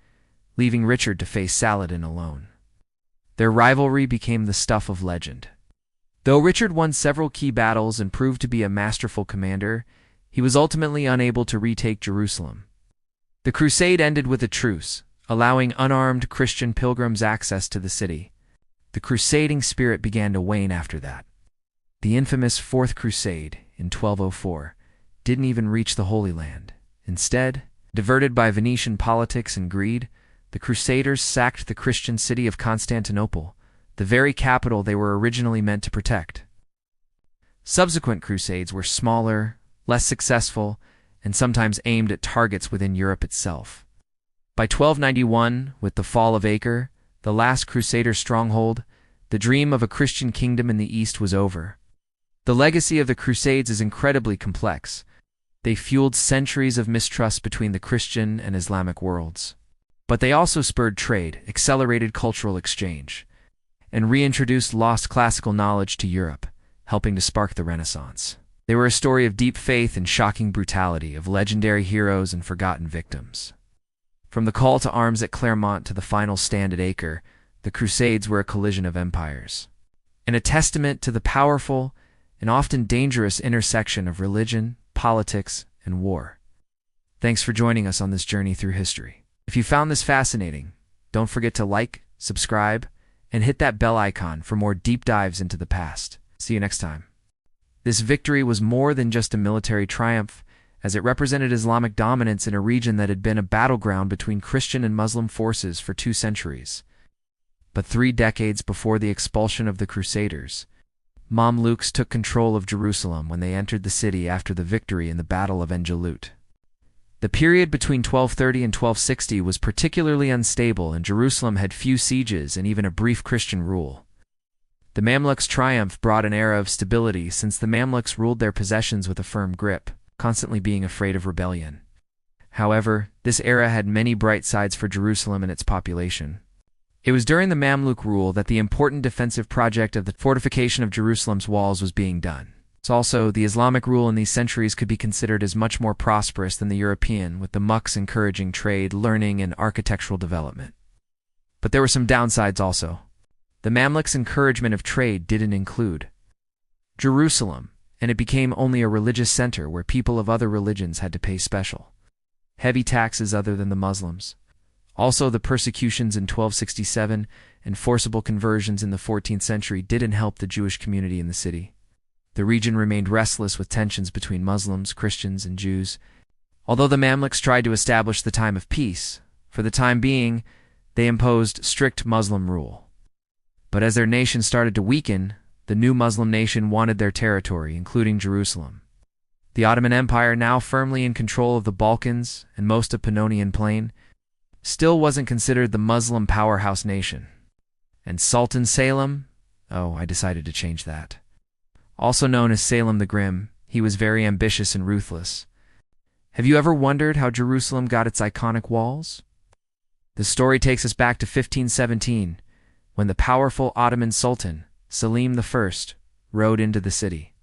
leaving Richard to face Saladin alone. Their rivalry became the stuff of legend. Though Richard won several key battles and proved to be a masterful commander, he was ultimately unable to retake Jerusalem. The crusade ended with a truce, allowing unarmed Christian pilgrims access to the city. The crusading spirit began to wane after that. The infamous Fourth Crusade, in 1204, didn't even reach the Holy Land. Instead, diverted by Venetian politics and greed, the Crusaders sacked the Christian city of Constantinople, the very capital they were originally meant to protect. Subsequent crusades were smaller, less successful, and sometimes aimed at targets within Europe itself. By 1291, with the fall of Acre, the last Crusader stronghold, the dream of a Christian kingdom in the East was over. The legacy of the Crusades is incredibly complex. They fueled centuries of mistrust between the Christian and Islamic worlds. But they also spurred trade, accelerated cultural exchange, and reintroduced lost classical knowledge to Europe, helping to spark the Renaissance. They were a story of deep faith and shocking brutality, of legendary heroes and forgotten victims. From the call to arms at Clermont to the final stand at Acre, the Crusades were a collision of empires, and a testament to the powerful and often dangerous intersection of religion, politics, and war. Thanks for joining us on this journey through history. If you found this fascinating, don't forget to like, subscribe, and hit that bell icon for more deep dives into the past. See you next time. This victory was more than just a military triumph, as it represented Islamic dominance in a region that had been a battleground between Christian and Muslim forces for 2 centuries. But 3 decades before the expulsion of the Crusaders, Mamluks took control of Jerusalem when they entered the city after the victory in the Battle of En-Jalut. The period between 1230 and 1260 was particularly unstable, and Jerusalem had few sieges and even a brief Christian rule. The Mamluks' triumph brought an era of stability, since the Mamluks ruled their possessions with a firm grip, constantly being afraid of rebellion. However, this era had many bright sides for Jerusalem and its population. It was during the Mamluk rule that the important defensive project of the fortification of Jerusalem's walls was being done. Also, the Islamic rule in these centuries could be considered as much more prosperous than the European, with the Mucks encouraging trade, learning, and architectural development. But there were some downsides also. The Mamluks' encouragement of trade didn't include Jerusalem, and it became only a religious center where people of other religions had to pay special, heavy taxes other than the Muslims. Also, the persecutions in 1267 and forcible conversions in the 14th century didn't help the Jewish community in the city. The region remained restless with tensions between Muslims, Christians, and Jews. Although the Mamluks tried to establish the time of peace, for the time being, they imposed strict Muslim rule. But as their nation started to weaken, the new Muslim nation wanted their territory, including Jerusalem. The Ottoman Empire, now firmly in control of the Balkans and most of Pannonian Plain, still wasn't considered the Muslim powerhouse nation. And Sultan Selim? Oh, I decided to change that. Also known as Selim the Grim, he was very ambitious and ruthless. Have you ever wondered how Jerusalem got its iconic walls? The story takes us back to 1517, when the powerful Ottoman Sultan, Selim I, rode into the city.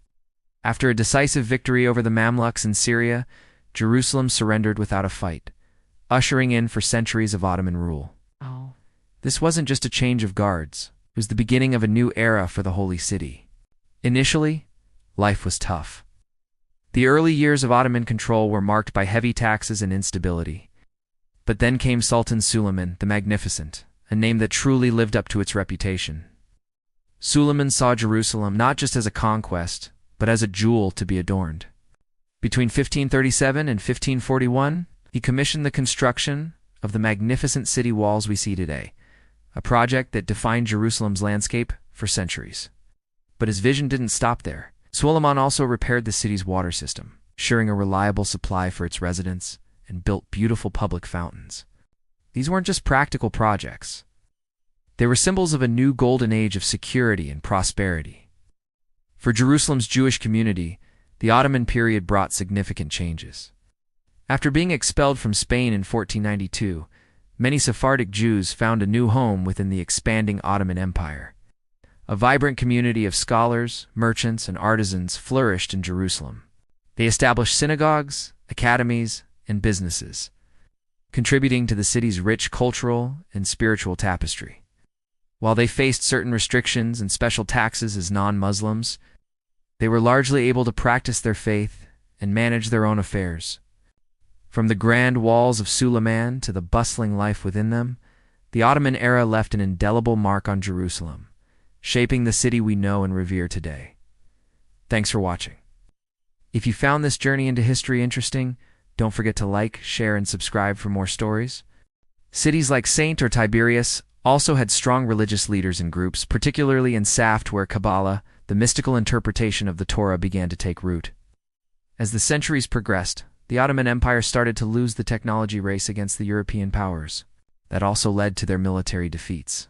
After a decisive victory over the Mamluks in Syria, Jerusalem surrendered without a fight, ushering in for centuries of Ottoman rule. This wasn't just a change of guards, it was the beginning of a new era for the Holy City. Initially, life was tough. The early years of Ottoman control were marked by heavy taxes and instability. But then came Sultan Suleiman the Magnificent, a name that truly lived up to its reputation. Suleiman saw Jerusalem not just as a conquest, but as a jewel to be adorned. Between 1537 and 1541, he commissioned the construction of the magnificent city walls we see today, a project that defined Jerusalem's landscape for centuries. But his vision didn't stop there. Suleiman also repaired the city's water system, ensuring a reliable supply for its residents, and built beautiful public fountains. these weren't just practical projects. They were symbols of a new golden age of security and prosperity. For Jerusalem's Jewish community, the Ottoman period brought significant changes. After being expelled from Spain in 1492, many Sephardic Jews found a new home within the expanding Ottoman Empire. A vibrant community of scholars, merchants, and artisans flourished in Jerusalem. They established synagogues, academies, and businesses, contributing to the city's rich cultural and spiritual tapestry. While they faced certain restrictions and special taxes as non-Muslims, they were largely able to practice their faith and manage their own affairs. From the grand walls of Suleiman to the bustling life within them, the Ottoman era left an indelible mark on Jerusalem, shaping the city we know and revere today. Thanks for watching. If you found this journey into history interesting, don't forget to like, share, and subscribe for more stories. Cities like Saint or Tiberias also had strong religious leaders and groups, particularly in Saft, where Kabbalah, the mystical interpretation of the Torah, began to take root. As the centuries progressed, the Ottoman Empire started to lose the technology race against the European powers. That also led to their military defeats.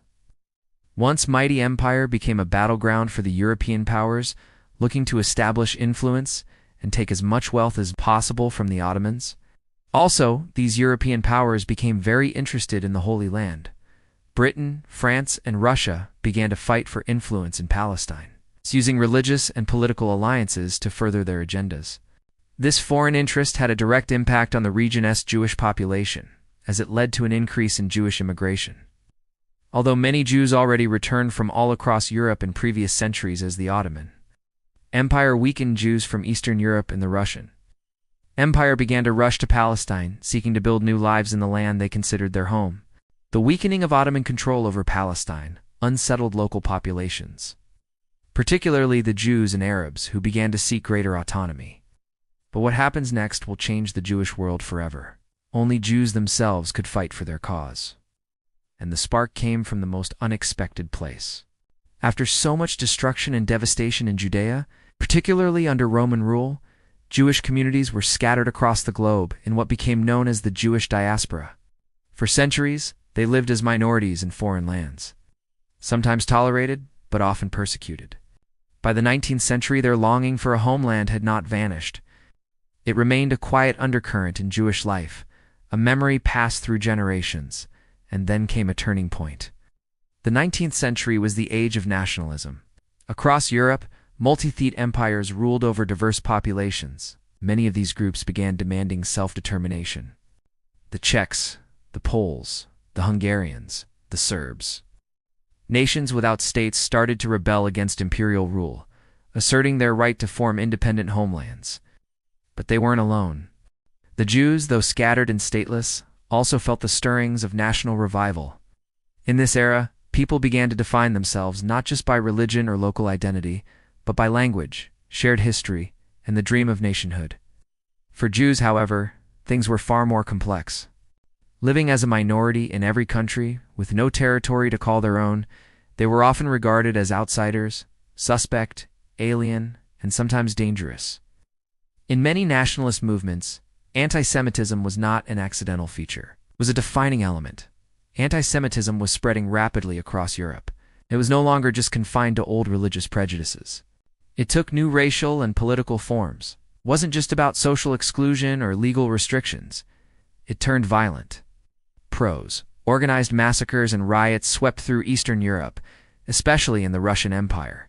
Once mighty empire became a battleground for the European powers, looking to establish influence and take as much wealth as possible from the Ottomans. Also, these European powers became very interested in the Holy Land. Britain, France, and Russia began to fight for influence in Palestine, using religious and political alliances to further their agendas. This foreign interest had a direct impact on the region's Jewish population, as it led to an increase in Jewish immigration. Although many Jews already returned from all across Europe in previous centuries as the Ottoman Empire weakened Jews from Eastern Europe and the Russian Empire began to rush to Palestine, seeking to build new lives in the land they considered their home. The weakening of Ottoman control over Palestine unsettled local populations, particularly the Jews and Arabs, who began to seek greater autonomy. But what happens next will change the Jewish world forever. Only Jews themselves could fight for their cause. And the spark came from the most unexpected place. After so much destruction and devastation in Judea, particularly under Roman rule, Jewish communities were scattered across the globe in what became known as the Jewish diaspora. For centuries, they lived as minorities in foreign lands, sometimes tolerated, but often persecuted. By the 19th century, their longing for a homeland had not vanished. It remained a quiet undercurrent in Jewish life, a memory passed through generations, and then came a turning point. The 19th century was the age of nationalism. Across Europe, multi-ethnic empires ruled over diverse populations. Many of these groups began demanding self-determination. The Czechs, the Poles, the Hungarians, the Serbs. Nations without states started to rebel against imperial rule, asserting their right to form independent homelands. But they weren't alone. The Jews, though scattered and stateless, also felt the stirrings of national revival. In this era, people began to define themselves not just by religion or local identity, but by language, shared history, and the dream of nationhood. For Jews, however, things were far more complex. Living as a minority in every country, with no territory to call their own, they were often regarded as outsiders, suspect, alien, and sometimes dangerous. In many nationalist movements, anti-Semitism was not an accidental feature. It was a defining element. Anti-Semitism was spreading rapidly across Europe. It was no longer just confined to old religious prejudices. It took new racial and political forms. It wasn't just about social exclusion or legal restrictions. It turned violent. Organized massacres and riots swept through Eastern Europe, especially in the Russian Empire.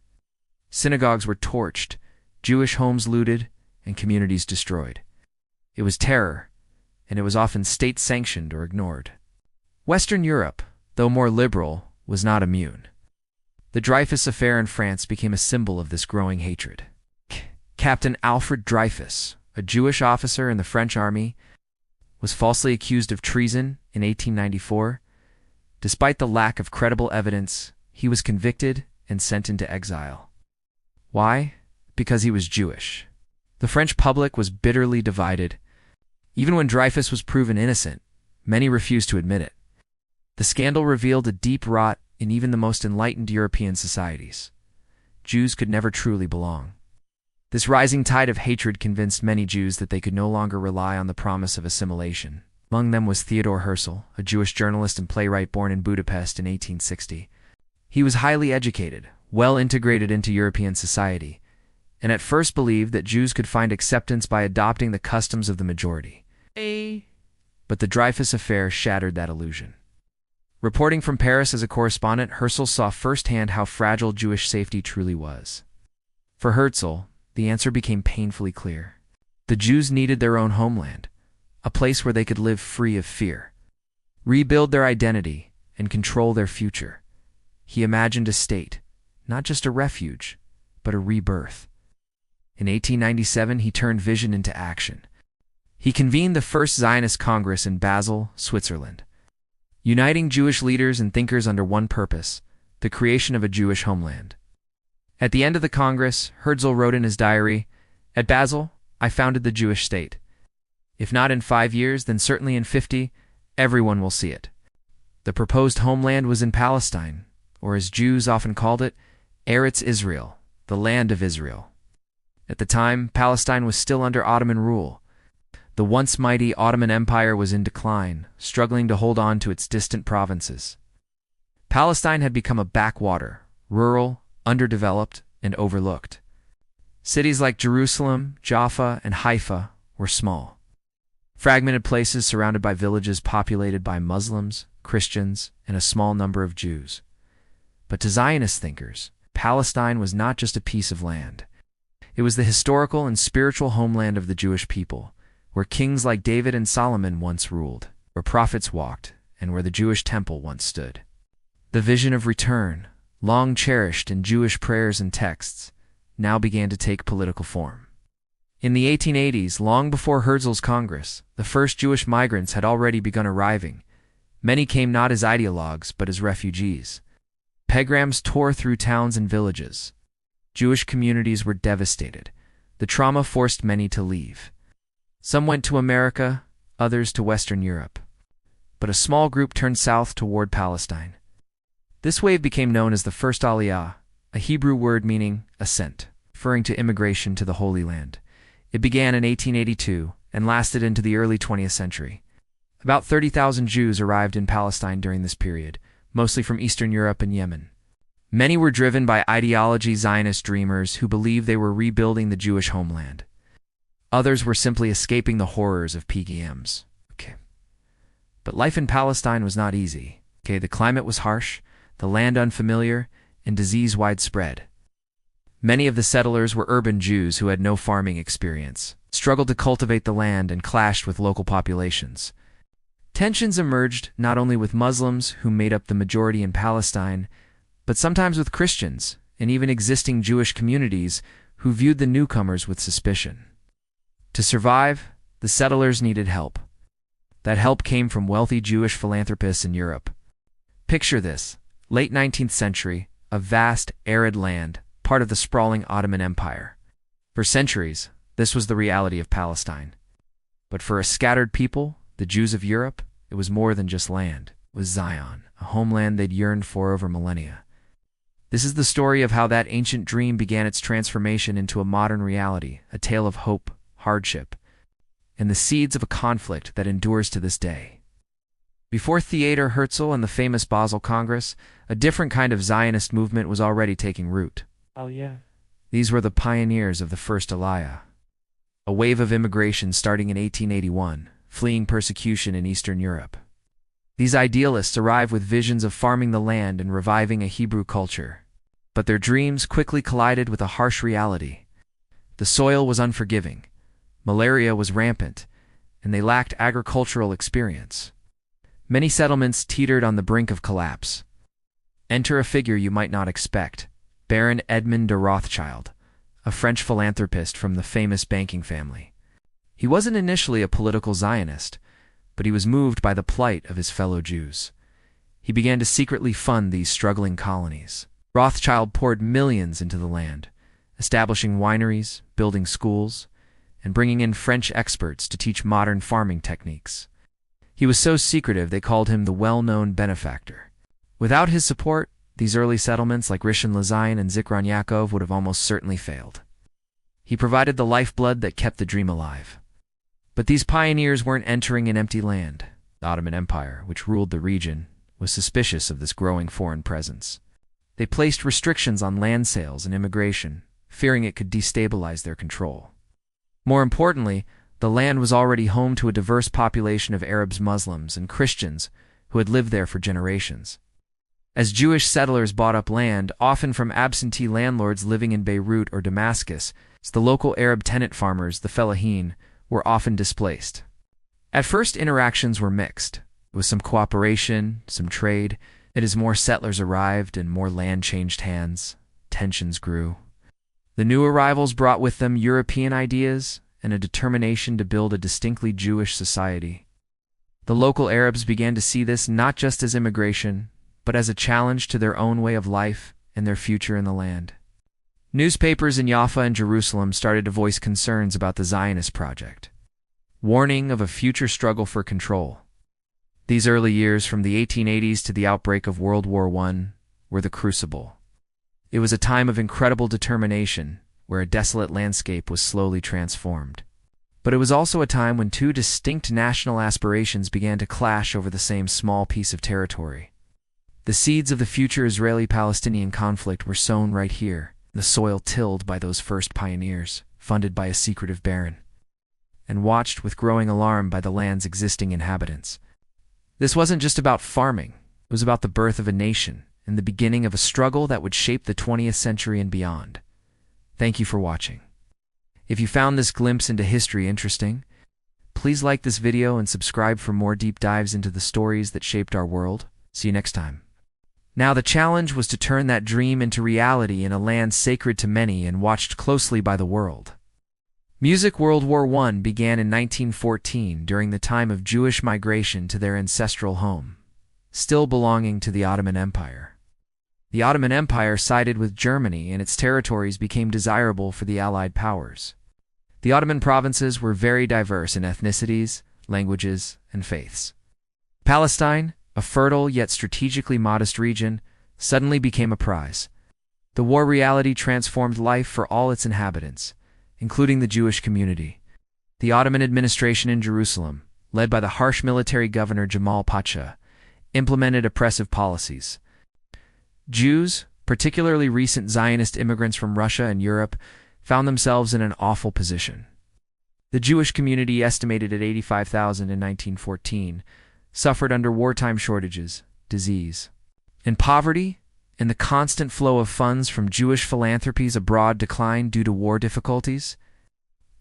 Synagogues were torched, Jewish homes looted, and communities destroyed. It was terror, and it was often state-sanctioned or ignored. Western Europe, though more liberal, was not immune. The Dreyfus Affair in France became a symbol of this growing hatred. Captain Alfred Dreyfus, a Jewish officer in the French army, was falsely accused of treason in 1894. Despite the lack of credible evidence, he was convicted and sent into exile. Why? Because he was Jewish. The French public was bitterly divided. Even when Dreyfus was proven innocent, many refused to admit it. The scandal revealed a deep rot in even the most enlightened European societies. Jews could never truly belong. This rising tide of hatred convinced many Jews that they could no longer rely on the promise of assimilation. Among them was Theodor Herzl, a Jewish journalist and playwright born in Budapest in 1860. He was highly educated, well integrated into European society, and at first believed that Jews could find acceptance by adopting the customs of the majority. But the Dreyfus affair shattered that illusion. Reporting from Paris as a correspondent, Herzl saw firsthand how fragile Jewish safety truly was. For Herzl, the answer became painfully clear. The Jews needed their own homeland, a place where they could live free of fear, rebuild their identity, and control their future. He imagined a state, not just a refuge, but a rebirth. In 1897, he turned vision into action. He convened the first Zionist Congress in Basel, Switzerland, uniting Jewish leaders and thinkers under one purpose, the creation of a Jewish homeland. At the end of the Congress, Herzl wrote in his diary, "At Basel, I founded the Jewish state. If not in 5 years, then certainly in 50, everyone will see it." The proposed homeland was in Palestine, or as Jews often called it, Eretz Israel, the land of Israel. At the time, Palestine was still under Ottoman rule. The once mighty Ottoman Empire was in decline, struggling to hold on to its distant provinces. Palestine had become a backwater, rural, underdeveloped, and overlooked. Cities like Jerusalem, Jaffa, and Haifa were small, fragmented places surrounded by villages populated by Muslims, Christians, and a small number of Jews. But to Zionist thinkers, Palestine was not just a piece of land. It was the historical and spiritual homeland of the Jewish people, where kings like David and Solomon once ruled, where prophets walked, and where the Jewish temple once stood. The vision of return, long cherished in Jewish prayers and texts, now began to take political form. In the 1880s, long before Herzl's Congress, the first Jewish migrants had already begun arriving. Many came not as ideologues, but as refugees. Pogroms tore through towns and villages. Jewish communities were devastated. The trauma forced many to leave. Some went to America, others to Western Europe. But a small group turned south toward Palestine. This wave became known as the first Aliyah, a Hebrew word meaning ascent, referring to immigration to the Holy Land. It began in 1882 and lasted into the early 20th century. About 30,000 Jews arrived in Palestine during this period, mostly from Eastern Europe and Yemen. Many were driven by ideology Zionist dreamers who believed they were rebuilding the Jewish homeland. Others were simply escaping the horrors of PGMs. But life in Palestine was not easy. The climate was harsh, the land unfamiliar, and disease widespread. Many of the settlers were urban Jews who had no farming experience, struggled to cultivate the land, and clashed with local populations. Tensions emerged not only with Muslims, who made up the majority in Palestine, but sometimes with Christians and even existing Jewish communities who viewed the newcomers with suspicion. To survive, the settlers needed help. That help came from wealthy Jewish philanthropists in Europe. Picture this: late 19th century, a vast, arid land, part of the sprawling Ottoman Empire. For centuries, this was the reality of Palestine. But for a scattered people, the Jews of Europe, it was more than just land. It was Zion, a homeland they'd yearned for over millennia. This is the story of how that ancient dream began its transformation into a modern reality, a tale of hope, hardship, and the seeds of a conflict that endures to this day. Before Theodor Herzl and the famous Basel Congress, a different kind of Zionist movement was already taking root. Aliyah. These were the pioneers of the first Aliyah, a wave of immigration starting in 1881, fleeing persecution in Eastern Europe. These idealists arrived with visions of farming the land and reviving a Hebrew culture. But their dreams quickly collided with a harsh reality. The soil was unforgiving, malaria was rampant, and they lacked agricultural experience. Many settlements teetered on the brink of collapse. Enter a figure you might not expect: Baron Edmond de Rothschild, a French philanthropist from the famous banking family. He wasn't initially a political Zionist, but he was moved by the plight of his fellow Jews. He began to secretly fund these struggling colonies. Rothschild poured millions into the land, establishing wineries, building schools, and bringing in French experts to teach modern farming techniques. He was so secretive they called him the well-known benefactor. Without his support, these early settlements like Rishon LeZion and Zikron Yaakov would have almost certainly failed. He provided the lifeblood that kept the dream alive. But these pioneers weren't entering an empty land. The Ottoman Empire, which ruled the region, was suspicious of this growing foreign presence. They placed restrictions on land sales and immigration, fearing it could destabilize their control. More importantly, the land was already home to a diverse population of Arabs, Muslims, and Christians who had lived there for generations. As Jewish settlers bought up land, often from absentee landlords living in Beirut or Damascus, the local Arab tenant farmers, the fellahin, were often displaced. At first, interactions were mixed, with some cooperation, some trade. Yet as more settlers arrived and more land changed hands, tensions grew. The new arrivals brought with them European ideas and a determination to build a distinctly Jewish society. The local Arabs began to see this not just as immigration, but as a challenge to their own way of life and their future in the land. Newspapers in Jaffa and Jerusalem started to voice concerns about the Zionist project, warning of a future struggle for control. These early years, from the 1880s to the outbreak of World War I, were the crucible. It was a time of incredible determination, where a desolate landscape was slowly transformed. But it was also a time when two distinct national aspirations began to clash over the same small piece of territory. The seeds of the future Israeli-Palestinian conflict were sown right here, the soil tilled by those first pioneers, funded by a secretive baron, and watched with growing alarm by the land's existing inhabitants. This wasn't just about farming, it was about the birth of a nation and the beginning of a struggle that would shape the 20th century and beyond. Thank you for watching. If you found this glimpse into history interesting, please like this video and subscribe for more deep dives into the stories that shaped our world. See you next time. Now, the challenge was to turn that dream into reality in a land sacred to many and watched closely by the world. World War I began in 1914 during the time of Jewish migration to their ancestral home, still belonging to the Ottoman Empire. The Ottoman Empire sided with Germany, and its territories became desirable for the Allied powers. The Ottoman provinces were very diverse in ethnicities, languages, and faiths. Palestine, a fertile yet strategically modest region, suddenly became a prize. The war reality transformed life for all its inhabitants, including the Jewish community. The Ottoman administration in Jerusalem, led by the harsh military governor Jamal Pasha, implemented oppressive policies. Jews, particularly recent Zionist immigrants from Russia and Europe, found themselves in an awful position. The Jewish community, estimated at 85,000 in 1914, suffered under wartime shortages, disease, and poverty, and the constant flow of funds from Jewish philanthropies abroad declined due to war difficulties.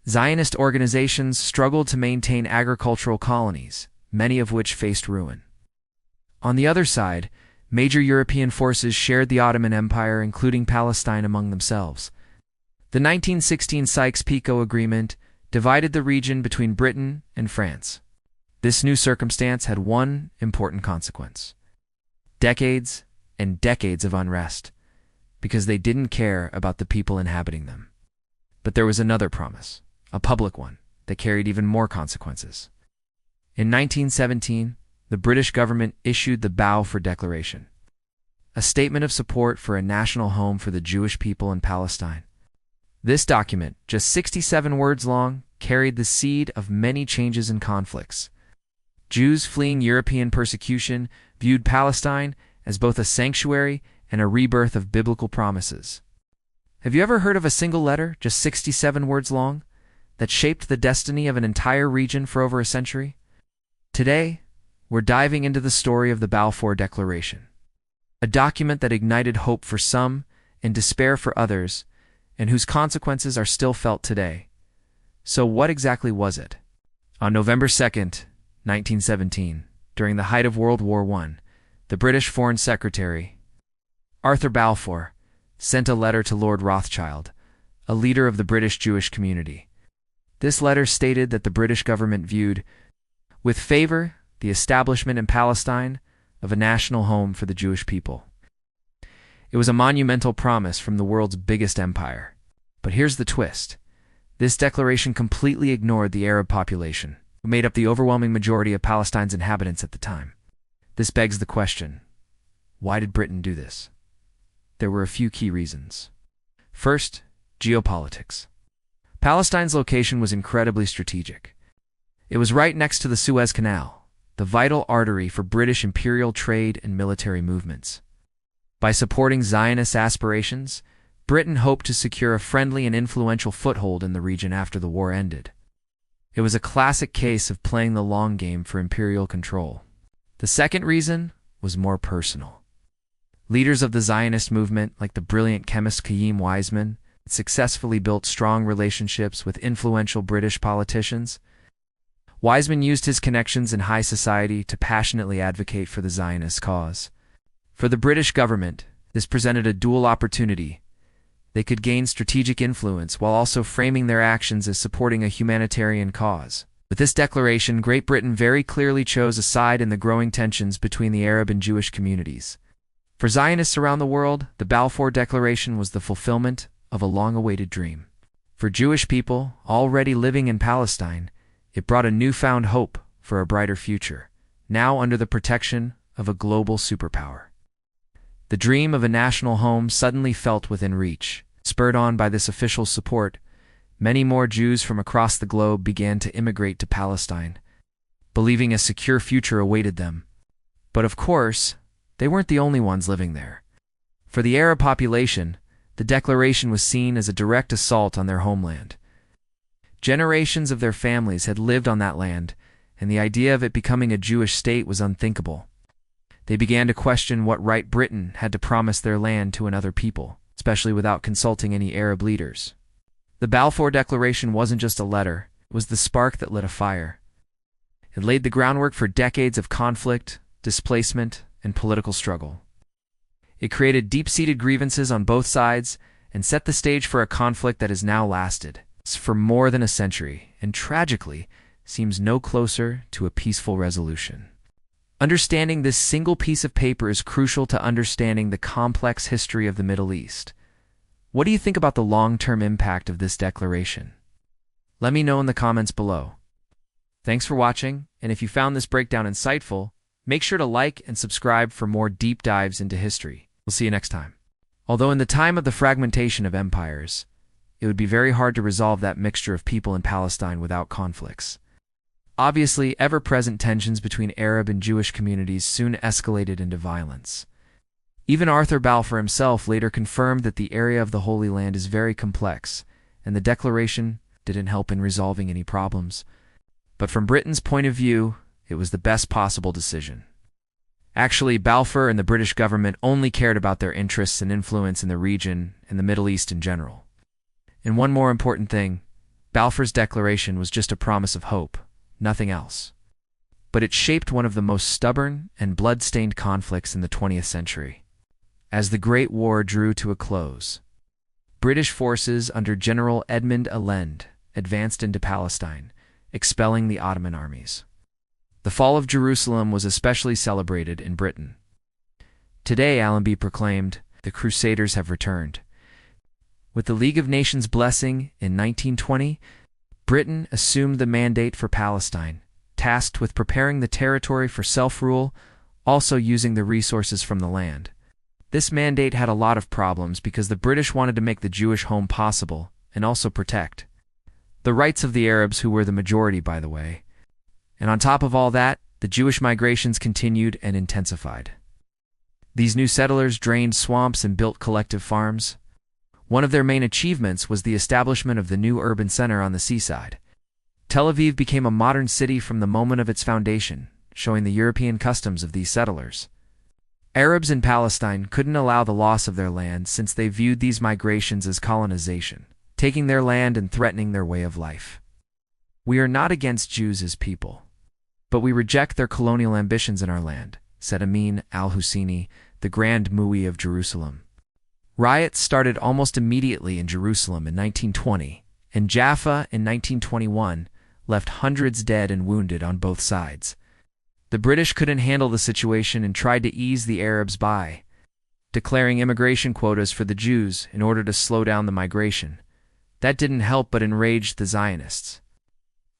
Zionist organizations struggled to maintain agricultural colonies, many of which faced ruin. On the other side, major European forces shared the Ottoman Empire, including Palestine, among themselves. The 1916 Sykes-Picot Agreement divided the region between Britain and France. This new circumstance had one important consequence: decades and decades of unrest, because they didn't care about the people inhabiting them. But there was another promise, a public one, that carried even more consequences. In 1917, the British government issued the Balfour Declaration, a statement of support for a national home for the Jewish people in Palestine. This document, just 67 words long, carried the seed of many changes and conflicts. Jews fleeing European persecution viewed Palestine as both a sanctuary and a rebirth of biblical promises. Have you ever heard of a single letter, just 67 words long, that shaped the destiny of an entire region for over a century? Today, we're diving into the story of the Balfour Declaration, a document that ignited hope for some and despair for others, and whose consequences are still felt today. So what exactly was it? On November 2nd, 1917, during the height of World War I, the British Foreign Secretary, Arthur Balfour, sent a letter to Lord Rothschild, a leader of the British Jewish community. This letter stated that the British government viewed with favor the establishment in Palestine of a national home for the Jewish people. It was a monumental promise from the world's biggest empire. But here's the twist. This declaration completely ignored the Arab population, who made up the overwhelming majority of Palestine's inhabitants at the time. This begs the question, why did Britain do this? There were a few key reasons. First, geopolitics. Palestine's location was incredibly strategic. It was right next to the Suez Canal, the vital artery for British imperial trade and military movements. By supporting Zionist aspirations, Britain hoped to secure a friendly and influential foothold in the region after the war ended. It was a classic case of playing the long game for imperial control. The second reason was more personal. Leaders of the Zionist movement, like the brilliant chemist Chaim Weizmann, successfully built strong relationships with influential British politicians. Weizmann used his connections in high society to passionately advocate for the Zionist cause. For the British government, this presented a dual opportunity. They could gain strategic influence while also framing their actions as supporting a humanitarian cause. With this declaration, Great Britain very clearly chose a side in the growing tensions between the Arab and Jewish communities. For Zionists around the world, the Balfour Declaration was the fulfillment of a long-awaited dream. For Jewish people already living in Palestine, it brought a newfound hope for a brighter future, now under the protection of a global superpower. The dream of a national home suddenly felt within reach. Spurred on by this official support, many more Jews from across the globe began to immigrate to Palestine, believing a secure future awaited them. But of course, they weren't the only ones living there. For the Arab population, the declaration was seen as a direct assault on their homeland. Generations of their families had lived on that land, and the idea of it becoming a Jewish state was unthinkable. They began to question what right Britain had to promise their land to another people, especially without consulting any Arab leaders. The Balfour Declaration wasn't just a letter, it was the spark that lit a fire. It laid the groundwork for decades of conflict, displacement, and political struggle. It created deep-seated grievances on both sides and set the stage for a conflict that has now lasted for more than a century and, tragically, seems no closer to a peaceful resolution. Understanding this single piece of paper is crucial to understanding the complex history of the Middle East. What do you think about the long-term impact of this declaration? Let me know in the comments below. Thanks for watching, and if you found this breakdown insightful, make sure to like and subscribe for more deep dives into history. We'll see you next time. Although in the time of the fragmentation of empires, it would be very hard to resolve that mixture of people in Palestine without conflicts. Obviously, ever-present tensions between Arab and Jewish communities soon escalated into violence. Even Arthur Balfour himself later confirmed that the area of the Holy Land is very complex, and the declaration didn't help in resolving any problems. But from Britain's point of view, it was the best possible decision. Actually, Balfour and the British government only cared about their interests and influence in the region and the Middle East in general. And one more important thing, Balfour's declaration was just a promise of hope. Nothing else. But it shaped one of the most stubborn and blood-stained conflicts in the 20th century. As the Great War drew to a close, British forces under General Edmund Allende advanced into Palestine, expelling the Ottoman armies. The fall of Jerusalem was especially celebrated in Britain. Today, Allenby proclaimed, "The Crusaders have returned." With the League of Nations blessing in 1920, Britain assumed the mandate for Palestine, tasked with preparing the territory for self-rule, also using the resources from the land. This mandate had a lot of problems because the British wanted to make the Jewish home possible and also protect the rights of the Arabs, who were the majority, by the way. And on top of all that, the Jewish migrations continued and intensified. These new settlers drained swamps and built collective farms. One of their main achievements was the establishment of the new urban center on the seaside. Tel Aviv became a modern city from the moment of its foundation, showing the European customs of these settlers. Arabs in Palestine couldn't allow the loss of their land since they viewed these migrations as colonization, taking their land and threatening their way of life. "We are not against Jews as people, but we reject their colonial ambitions in our land," said Amin al-Husseini, the Grand Mu'i of Jerusalem. Riots started almost immediately in Jerusalem in 1920, and Jaffa in 1921 left hundreds dead and wounded on both sides. The British couldn't handle the situation and tried to ease the Arabs by declaring immigration quotas for the Jews in order to slow down the migration. That didn't help but enraged the Zionists.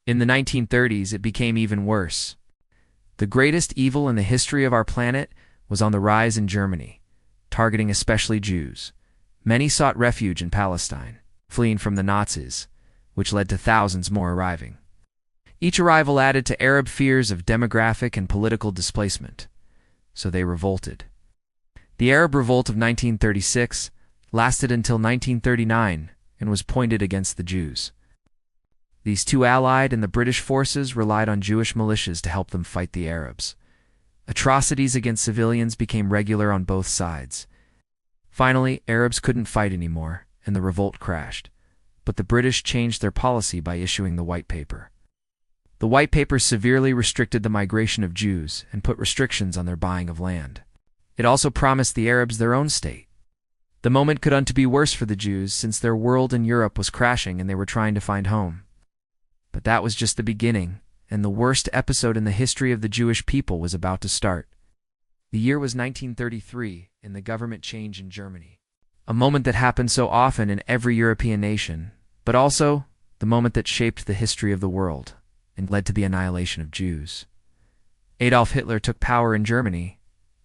In the 1930s, it became even worse. The greatest evil in the history of our planet was on the rise in Germany, targeting especially Jews. Many sought refuge in Palestine, fleeing from the Nazis, which led to thousands more arriving. Each arrival added to Arab fears of demographic and political displacement, so they revolted. The Arab Revolt of 1936 lasted until 1939 and was pointed against the Jews. These two Allied and the British forces relied on Jewish militias to help them fight the Arabs. Atrocities against civilians became regular on both sides. Finally, Arabs couldn't fight anymore, and the revolt crashed. But the British changed their policy by issuing the White Paper. The White Paper severely restricted the migration of Jews and put restrictions on their buying of land. It also promised the Arabs their own state. The moment could be worse for the Jews since their world in Europe was crashing and they were trying to find home. But that was just the beginning, and the worst episode in the history of the Jewish people was about to start. The year was 1933, and the government change in Germany. A moment that happened so often in every European nation, but also the moment that shaped the history of the world and led to the annihilation of Jews. Adolf Hitler took power in Germany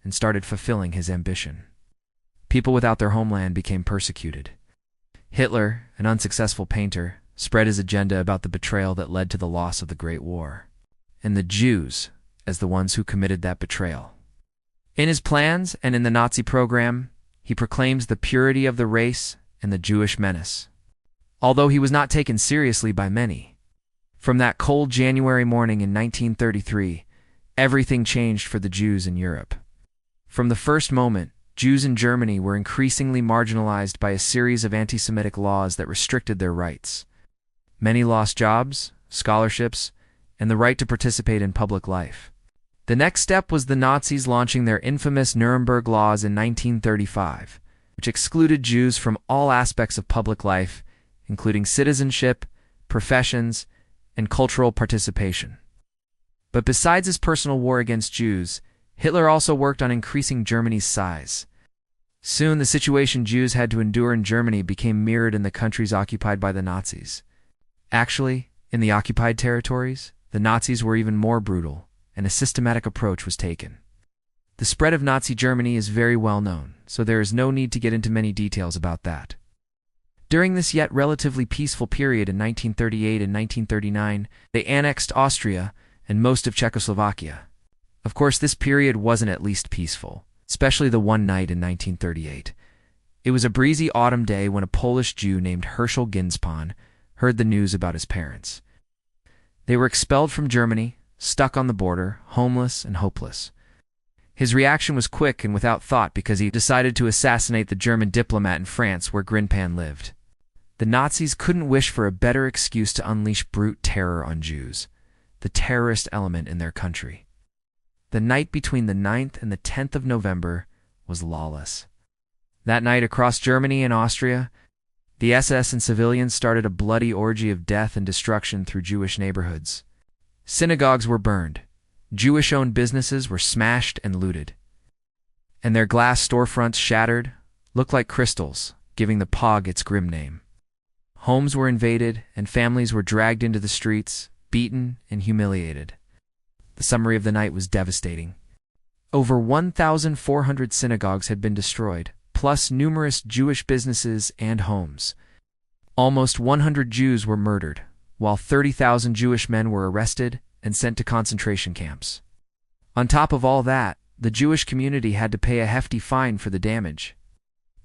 and started fulfilling his ambition. People without their homeland became persecuted. Hitler, an unsuccessful painter, spread his agenda about the betrayal that led to the loss of the Great War, and the Jews as the ones who committed that betrayal. In his plans and in the Nazi program, he proclaims the purity of the race and the Jewish menace, although he was not taken seriously by many. From that cold January morning in 1933, everything changed for the Jews in Europe. From the first moment, Jews in Germany were increasingly marginalized by a series of anti-Semitic laws that restricted their rights. Many lost jobs, scholarships, and the right to participate in public life. The next step was the Nazis launching their infamous Nuremberg laws in 1935, which excluded Jews from all aspects of public life, including citizenship, professions, and cultural participation. But besides his personal war against Jews, Hitler also worked on increasing Germany's size. Soon, the situation Jews had to endure in Germany became mirrored in the countries occupied by the Nazis. Actually, in the occupied territories, the Nazis were even more brutal, and a systematic approach was taken. The spread of Nazi Germany is very well known, so there is no need to get into many details about that. During this yet relatively peaceful period in 1938 and 1939, they annexed Austria and most of Czechoslovakia. Of course, this period wasn't at least peaceful, especially the one night in 1938. It was a breezy autumn day when a Polish Jew named Herschel Ginspan heard the news about his parents. They were expelled from Germany, stuck on the border, homeless and hopeless. His reaction was quick and without thought because he decided to assassinate the German diplomat in France where Grinpan lived. The Nazis couldn't wish for a better excuse to unleash brute terror on Jews, the terrorist element in their country. The night between the 9th and the 10th of November was lawless. That night across Germany and Austria, the SS and civilians started a bloody orgy of death and destruction through Jewish neighborhoods. Synagogues were burned, Jewish-owned businesses were smashed and looted, and their glass storefronts shattered, looked like crystals, giving the Pog its grim name. Homes were invaded and families were dragged into the streets, beaten and humiliated. The summary of the night was devastating. Over 1,400 synagogues had been destroyed, plus numerous Jewish businesses and homes. Almost 100 Jews were murdered, while 30,000 Jewish men were arrested and sent to concentration camps. On top of all that, the Jewish community had to pay a hefty fine for the damage.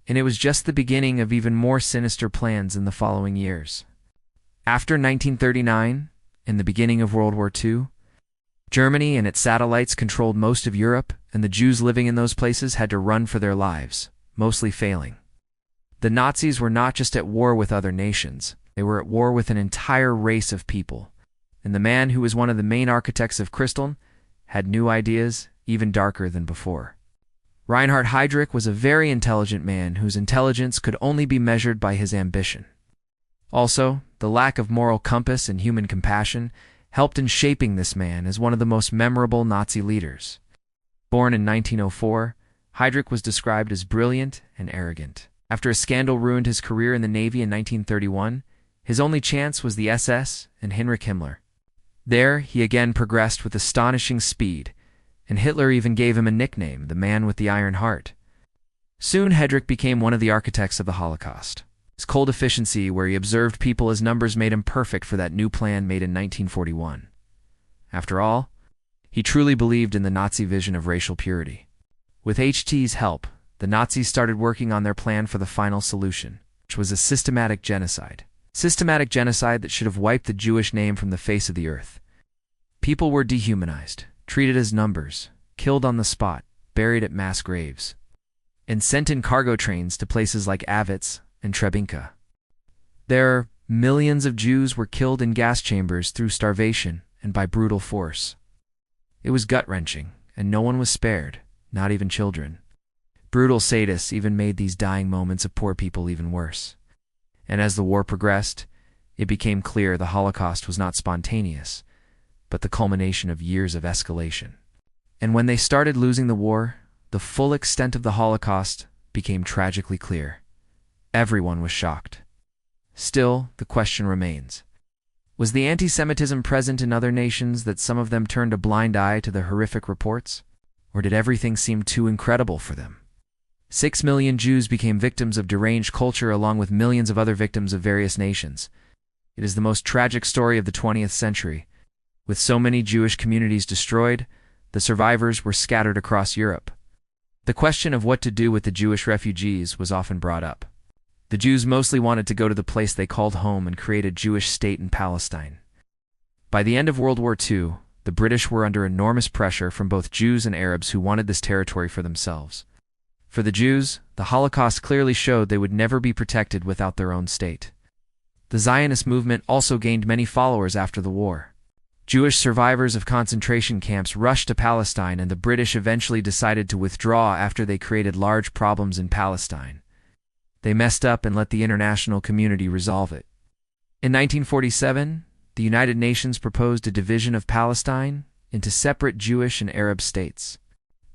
And it was just the beginning of even more sinister plans in the following years. After 1939, and the beginning of World War II, Germany and its satellites controlled most of Europe, and the Jews living in those places had to run for their lives, mostly failing. The Nazis were not just at war with other nations, they were at war with an entire race of people. And the man who was one of the main architects of Kristallnacht had new ideas, even darker than before. Reinhard Heydrich was a very intelligent man whose intelligence could only be measured by his ambition. Also, the lack of moral compass and human compassion helped in shaping this man as one of the most memorable Nazi leaders. Born in 1904, Heydrich was described as brilliant and arrogant. After a scandal ruined his career in the Navy in 1931, his only chance was the SS and Heinrich Himmler. There, he again progressed with astonishing speed, and Hitler even gave him a nickname, the Man with the Iron Heart. Soon, Heydrich became one of the architects of the Holocaust. His cold efficiency, where he observed people as numbers, made him perfect for that new plan made in 1941. After all, he truly believed in the Nazi vision of racial purity. With HT's help, the Nazis started working on their plan for the final solution, which was a systematic genocide. Systematic genocide that should have wiped the Jewish name from the face of the earth. People were dehumanized, treated as numbers, killed on the spot, buried at mass graves, and sent in cargo trains to places like Avitz and Treblinka. There, millions of Jews were killed in gas chambers through starvation and by brutal force. It was gut-wrenching, and no one was spared, not even children. Brutal sadists even made these dying moments of poor people even worse. And as the war progressed, it became clear the Holocaust was not spontaneous, but the culmination of years of escalation. And when they started losing the war, the full extent of the Holocaust became tragically clear. Everyone was shocked. Still, the question remains. Was the anti-Semitism present in other nations that some of them turned a blind eye to the horrific reports? Or did everything seem too incredible for them? 6 million Jews became victims of deranged culture along with millions of other victims of various nations. It is the most tragic story of the 20th century. With so many Jewish communities destroyed, the survivors were scattered across Europe. The question of what to do with the Jewish refugees was often brought up. The Jews mostly wanted to go to the place they called home and create a Jewish state in Palestine. By the end of World War II, the British were under enormous pressure from both Jews and Arabs who wanted this territory for themselves. For the Jews, the Holocaust clearly showed they would never be protected without their own state. The Zionist movement also gained many followers after the war. Jewish survivors of concentration camps rushed to Palestine, and the British eventually decided to withdraw after they created large problems in Palestine. They messed up and let the international community resolve it. In 1947, the United Nations proposed a division of Palestine into separate Jewish and Arab states.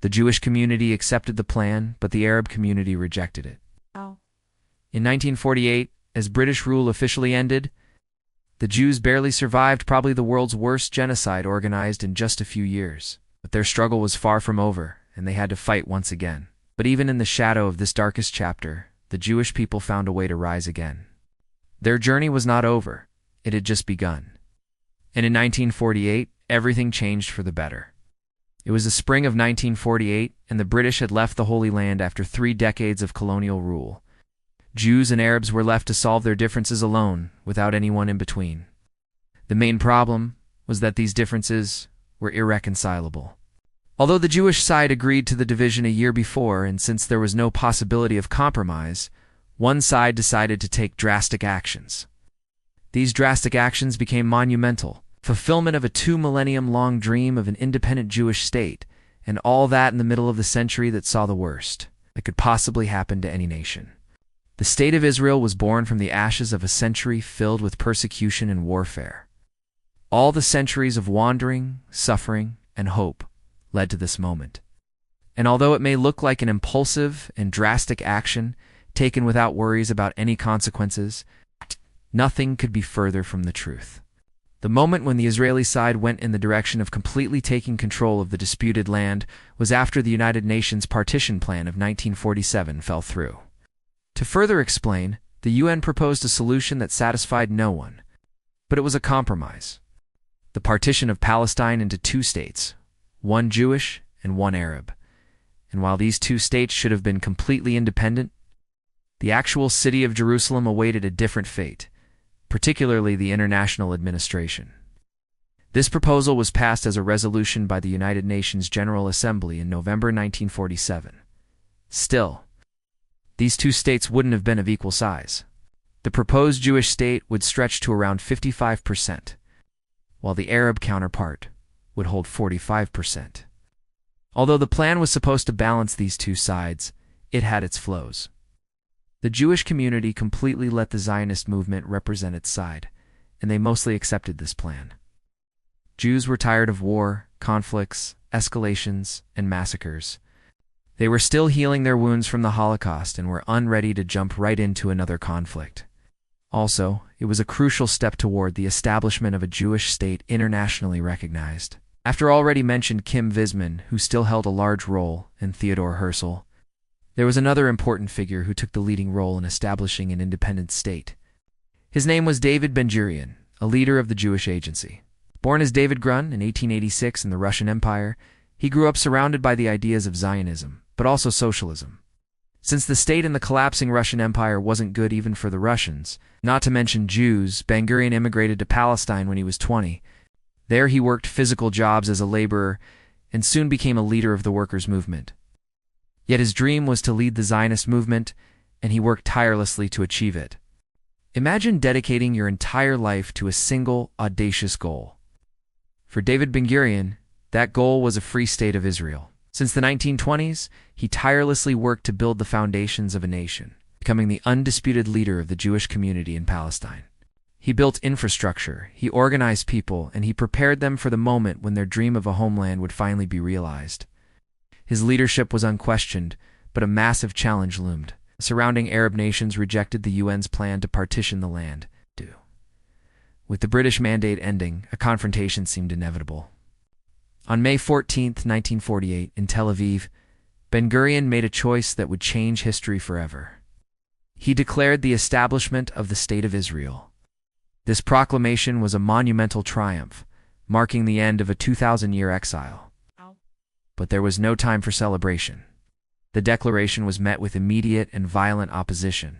The Jewish community accepted the plan, but the Arab community rejected it. In 1948, as British rule officially ended, the Jews barely survived probably the world's worst genocide organized in just a few years. But their struggle was far from over, and they had to fight once again. But even in the shadow of this darkest chapter, the Jewish people found a way to rise again. Their journey was not over. It had just begun. And in 1948, everything changed for the better. It was the spring of 1948, and the British had left the Holy Land after 3 decades of colonial rule. Jews and Arabs were left to solve their differences alone, without anyone in between. The main problem was that these differences were irreconcilable. Although the Jewish side agreed to the division a year before, and since there was no possibility of compromise, one side decided to take drastic actions. These drastic actions became monumental: fulfillment of a 2-millennium-long dream of an independent Jewish state, and all that in the middle of the century that saw the worst that could possibly happen to any nation. The State of Israel was born from the ashes of a century filled with persecution and warfare. All the centuries of wandering, suffering, and hope led to this moment. And although it may look like an impulsive and drastic action taken without worries about any consequences, nothing could be further from the truth. The moment when the Israeli side went in the direction of completely taking control of the disputed land was after the United Nations partition plan of 1947 fell through. To further explain, the UN proposed a solution that satisfied no one, but it was a compromise: the partition of Palestine into 2 states, one Jewish and one Arab. And while these 2 states should have been completely independent, the actual city of Jerusalem awaited a different fate, particularly the international administration. This proposal was passed as a resolution by the United Nations General Assembly in November 1947. Still, these 2 states wouldn't have been of equal size. The proposed Jewish state would stretch to around 55%, while the Arab counterpart would hold 45%. Although the plan was supposed to balance these 2 sides, it had its flaws. The Jewish community completely let the Zionist movement represent its side, and they mostly accepted this plan. Jews were tired of war, conflicts, escalations, and massacres. They were still healing their wounds from the Holocaust and were unready to jump right into another conflict. Also, it was a crucial step toward the establishment of a Jewish state internationally recognized. After already mentioned Kim Visman, who still held a large role, and Theodore Herzl, there was another important figure who took the leading role in establishing an independent state. His name was David Ben-Gurion, a leader of the Jewish Agency. Born as David Grun in 1886 in the Russian Empire, he grew up surrounded by the ideas of Zionism, but also socialism. Since the state in the collapsing Russian Empire wasn't good even for the Russians, not to mention Jews, Ben-Gurion immigrated to Palestine when he was 20. There he worked physical jobs as a laborer and soon became a leader of the workers' movement. Yet his dream was to lead the Zionist movement, and he worked tirelessly to achieve it. Imagine dedicating your entire life to a single, audacious goal. For David Ben-Gurion, that goal was a free state of Israel. Since the 1920s, he tirelessly worked to build the foundations of a nation, becoming the undisputed leader of the Jewish community in Palestine. He built infrastructure, he organized people, and he prepared them for the moment when their dream of a homeland would finally be realized. His leadership was unquestioned, but a massive challenge loomed. Surrounding Arab nations rejected the UN's plan to partition the land. With the British mandate ending, a confrontation seemed inevitable. On May 14, 1948, in Tel Aviv, Ben-Gurion made a choice that would change history forever. He declared the establishment of the State of Israel. This proclamation was a monumental triumph, marking the end of a 2,000-year exile. But there was no time for celebration. The declaration was met with immediate and violent opposition.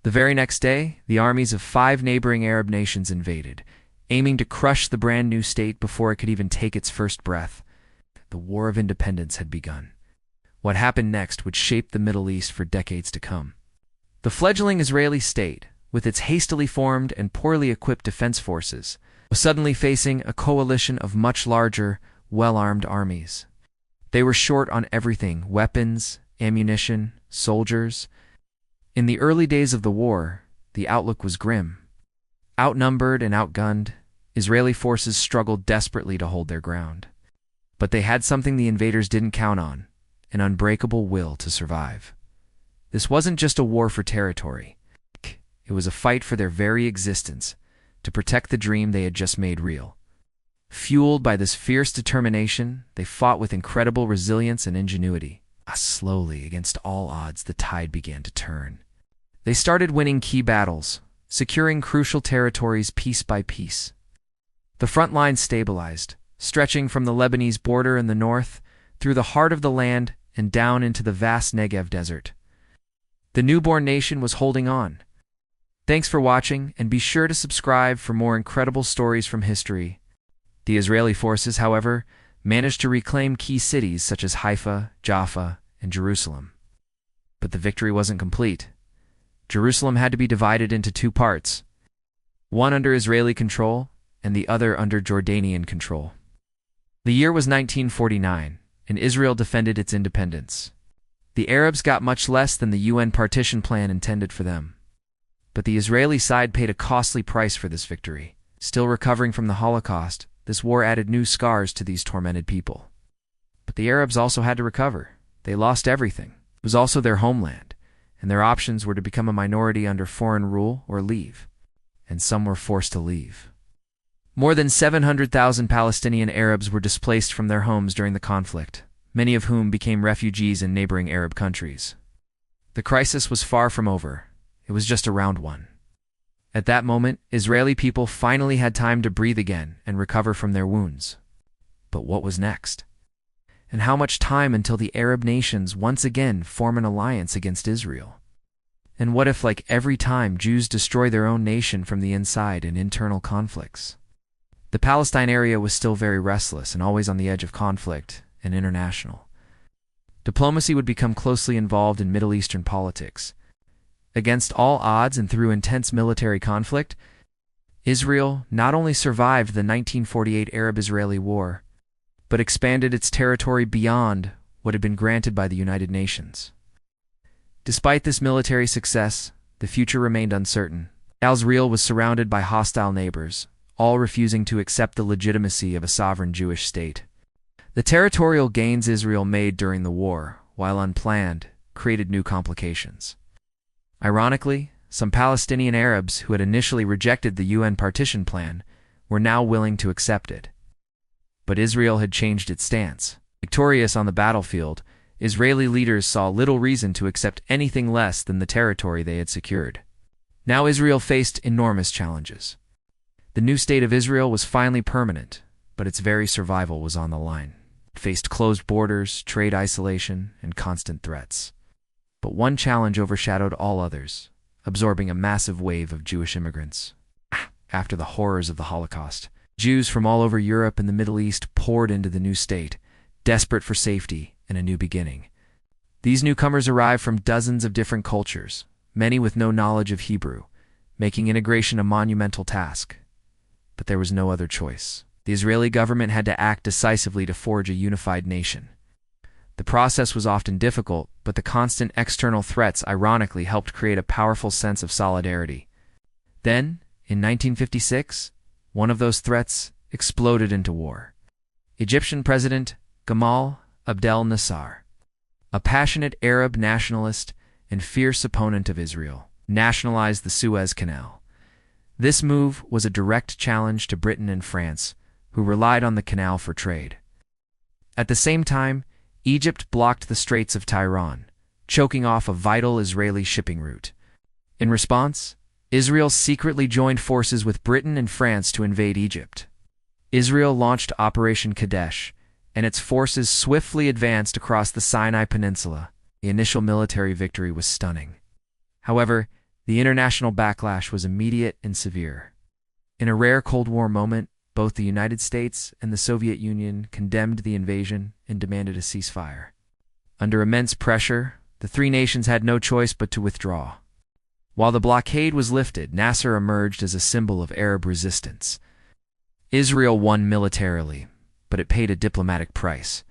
The very next day, the armies of 5 neighboring Arab nations invaded, aiming to crush the brand-new state before it could even take its first breath. The War of Independence had begun. What happened next would shape the Middle East for decades to come. The fledgling Israeli state, with its hastily formed and poorly equipped defense forces, was suddenly facing a coalition of much larger, well-armed armies. They were short on everything: weapons, ammunition, soldiers. In the early days of the war, the outlook was grim. Outnumbered and outgunned, Israeli forces struggled desperately to hold their ground. But they had something the invaders didn't count on: an unbreakable will to survive. This wasn't just a war for territory. It was a fight for their very existence, to protect the dream they had just made real. Fueled by this fierce determination, they fought with incredible resilience and ingenuity. Slowly, against all odds, the tide began to turn. They started winning key battles, securing crucial territories piece by piece. The front lines stabilized, stretching from the Lebanese border in the north, through the heart of the land, and down into the vast Negev desert. The newborn nation was holding on. Thanks for watching, and be sure to subscribe for more incredible stories from history. The Israeli forces, however, managed to reclaim key cities such as Haifa, Jaffa, and Jerusalem. But the victory wasn't complete. Jerusalem had to be divided into 2 parts, one under Israeli control and the other under Jordanian control. The year was 1949, and Israel defended its independence. The Arabs got much less than the UN partition plan intended for them. But the Israeli side paid a costly price for this victory. Still recovering from the Holocaust, this war added new scars to these tormented people. But the Arabs also had to recover. They lost everything. It was also their homeland, and their options were to become a minority under foreign rule or leave. And some were forced to leave. More than 700,000 Palestinian Arabs were displaced from their homes during the conflict, many of whom became refugees in neighboring Arab countries. The crisis was far from over. It was just a round one. At that moment, Israeli people finally had time to breathe again and recover from their wounds. But what was next? And how much time until the Arab nations once again form an alliance against Israel? And what if, like every time, Jews destroy their own nation from the inside in internal conflicts? The Palestine area was still very restless and always on the edge of conflict and international. Diplomacy would become closely involved in Middle Eastern politics. Against all odds and through intense military conflict, Israel not only survived the 1948 Arab-Israeli War, but expanded its territory beyond what had been granted by the United Nations. Despite this military success, the future remained uncertain. Israel was surrounded by hostile neighbors, all refusing to accept the legitimacy of a sovereign Jewish state. The territorial gains Israel made during the war, while unplanned, created new complications. Ironically, some Palestinian Arabs who had initially rejected the UN partition plan were now willing to accept it. But Israel had changed its stance. Victorious on the battlefield, Israeli leaders saw little reason to accept anything less than the territory they had secured. Now Israel faced enormous challenges. The new state of Israel was finally permanent, but its very survival was on the line. It faced closed borders, trade isolation, and constant threats. But one challenge overshadowed all others, absorbing a massive wave of Jewish immigrants. After the horrors of the Holocaust, Jews from all over Europe and the Middle East poured into the new state, desperate for safety and a new beginning. These newcomers arrived from dozens of different cultures, many with no knowledge of Hebrew, making integration a monumental task. But there was no other choice. The Israeli government had to act decisively to forge a unified nation. The process was often difficult, but the constant external threats ironically helped create a powerful sense of solidarity. Then, in 1956, one of those threats exploded into war. Egyptian President Gamal Abdel Nasser, a passionate Arab nationalist and fierce opponent of Israel, nationalized the Suez Canal. This move was a direct challenge to Britain and France, who relied on the canal for trade. At the same time, Egypt blocked the Straits of Tiran, choking off a vital Israeli shipping route. In response, Israel secretly joined forces with Britain and France to invade Egypt. Israel launched Operation Kadesh, and its forces swiftly advanced across the Sinai Peninsula. The initial military victory was stunning. However, the international backlash was immediate and severe. In a rare Cold War moment, both the United States and the Soviet Union condemned the invasion and demanded a ceasefire. Under immense pressure, the three nations had no choice but to withdraw. While the blockade was lifted, Nasser emerged as a symbol of Arab resistance. Israel won militarily, but it paid a diplomatic price.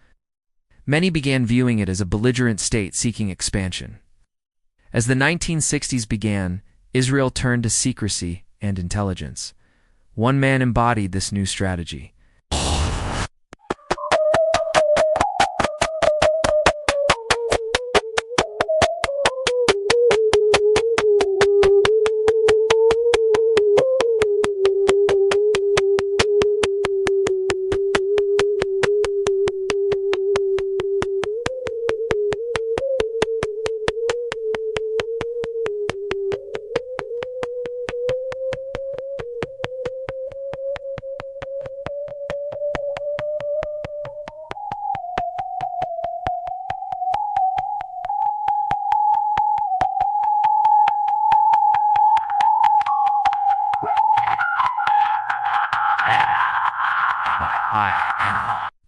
Many began viewing it as a belligerent state seeking expansion. As the 1960s began, Israel turned to secrecy and intelligence. One man embodied this new strategy.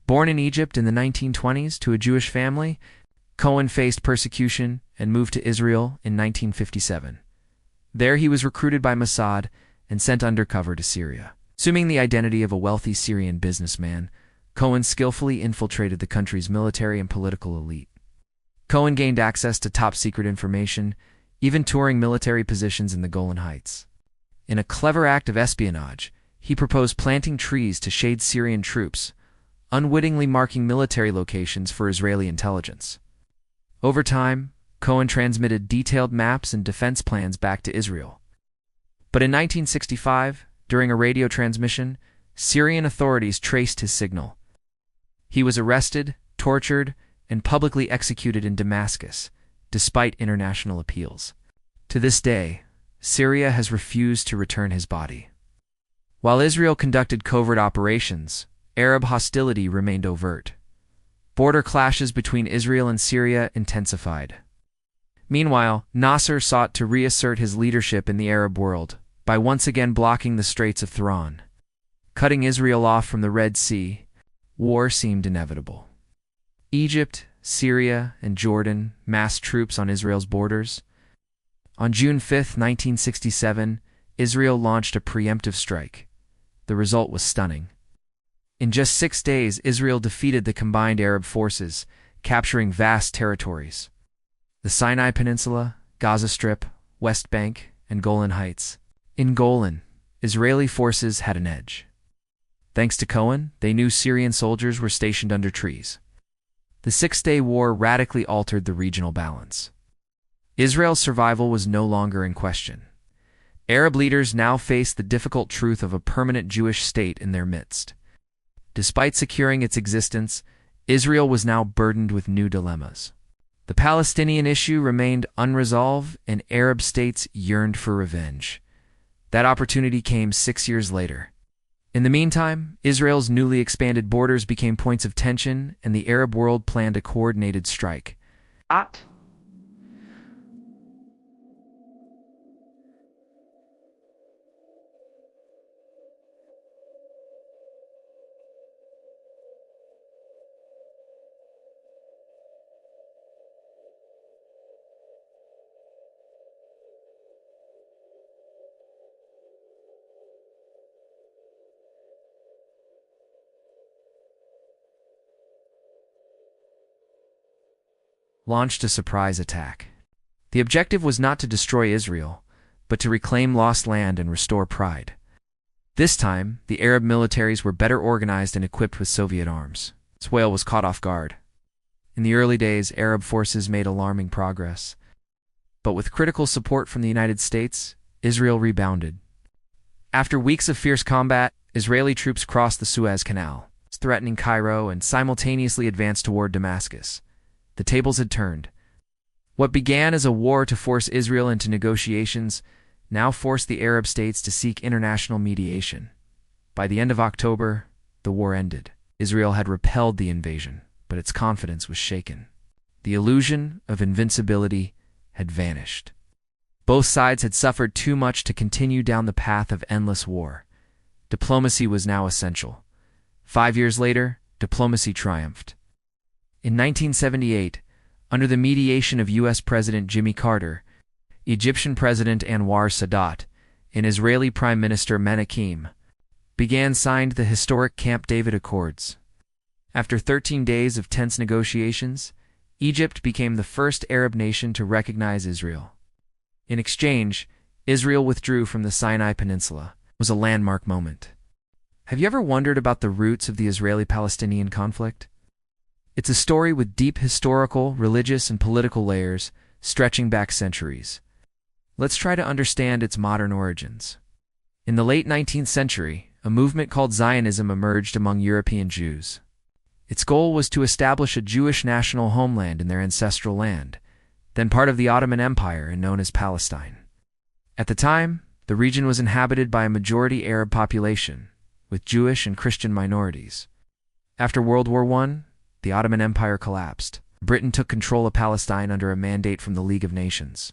Born in Egypt in the 1920s to a Jewish family, Cohen faced persecution and moved to Israel in 1957. There he was recruited by Mossad and sent undercover to Syria. Assuming the identity of a wealthy Syrian businessman, Cohen skillfully infiltrated the country's military and political elite. Cohen gained access to top-secret information, even touring military positions in the Golan Heights. In a clever act of espionage, he proposed planting trees to shade Syrian troops, unwittingly marking military locations for Israeli intelligence. Over time, Cohen transmitted detailed maps and defense plans back to Israel. But in 1965, during a radio transmission, Syrian authorities traced his signal. He was arrested, tortured, and publicly executed in Damascus, despite international appeals. To this day, Syria has refused to return his body. While Israel conducted covert operations, Arab hostility remained overt. Border clashes between Israel and Syria intensified. Meanwhile, Nasser sought to reassert his leadership in the Arab world by once again blocking the Straits of Tiran. Cutting Israel off from the Red Sea, war seemed inevitable. Egypt, Syria, and Jordan massed troops on Israel's borders. On June 5, 1967, Israel launched a preemptive strike. The result was stunning. In just 6 days, Israel defeated the combined Arab forces, capturing vast territories: the Sinai Peninsula, Gaza Strip, West Bank, and Golan Heights. In Golan, Israeli forces had an edge. Thanks to Cohen, they knew Syrian soldiers were stationed under trees. The 6-day war radically altered the regional balance. Israel's survival was no longer in question. Arab leaders now faced the difficult truth of a permanent Jewish state in their midst. Despite securing its existence, Israel was now burdened with new dilemmas. The Palestinian issue remained unresolved, and Arab states yearned for revenge. That opportunity came 6 years later. In the meantime, Israel's newly expanded borders became points of tension, and the Arab world planned a coordinated strike. Launched a surprise attack. The objective was not to destroy Israel, but to reclaim lost land and restore pride. This time, the Arab militaries were better organized and equipped with Soviet arms. Israel was caught off guard. In the early days, Arab forces made alarming progress. But with critical support from the United States, Israel rebounded. After weeks of fierce combat, Israeli troops crossed the Suez Canal, threatening Cairo, and simultaneously advanced toward Damascus. The tables had turned. What began as a war to force Israel into negotiations now forced the Arab states to seek international mediation. By the end of October, the war ended. Israel had repelled the invasion, but its confidence was shaken. The illusion of invincibility had vanished. Both sides had suffered too much to continue down the path of endless war. Diplomacy was now essential. 5 years later, diplomacy triumphed. In 1978, under the mediation of U.S. President Jimmy Carter, Egyptian President Anwar Sadat, and Israeli Prime Minister Menachem signed the historic Camp David Accords. After 13 days of tense negotiations, Egypt became the first Arab nation to recognize Israel. In exchange, Israel withdrew from the Sinai Peninsula. It was a landmark moment. Have you ever wondered about the roots of the Israeli-Palestinian conflict? It's a story with deep historical, religious, and political layers stretching back centuries. Let's try to understand its modern origins. In the late 19th century, a movement called Zionism emerged among European Jews. Its goal was to establish a Jewish national homeland in their ancestral land, then part of the Ottoman Empire and known as Palestine. At the time, the region was inhabited by a majority Arab population, with Jewish and Christian minorities. After World War I, the Ottoman Empire collapsed. Britain took control of Palestine under a mandate from the League of Nations.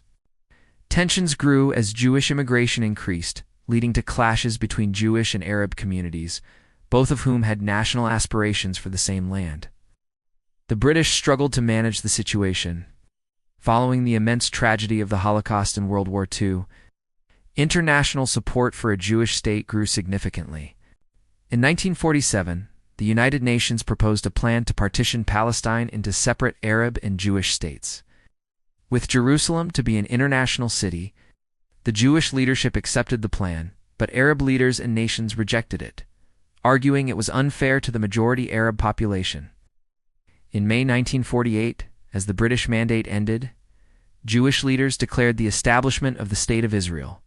Tensions grew as Jewish immigration increased, leading to clashes between Jewish and Arab communities, both of whom had national aspirations for the same land. The British struggled to manage the situation. Following the immense tragedy of the Holocaust in World War II, international support for a Jewish state grew significantly. In 1947, the United Nations proposed a plan to partition Palestine into separate Arab and Jewish states. With Jerusalem to be an international city, the Jewish leadership accepted the plan, but Arab leaders and nations rejected it, arguing it was unfair to the majority Arab population. In May 1948, as the British mandate ended, Jewish leaders declared the establishment of the State of Israel.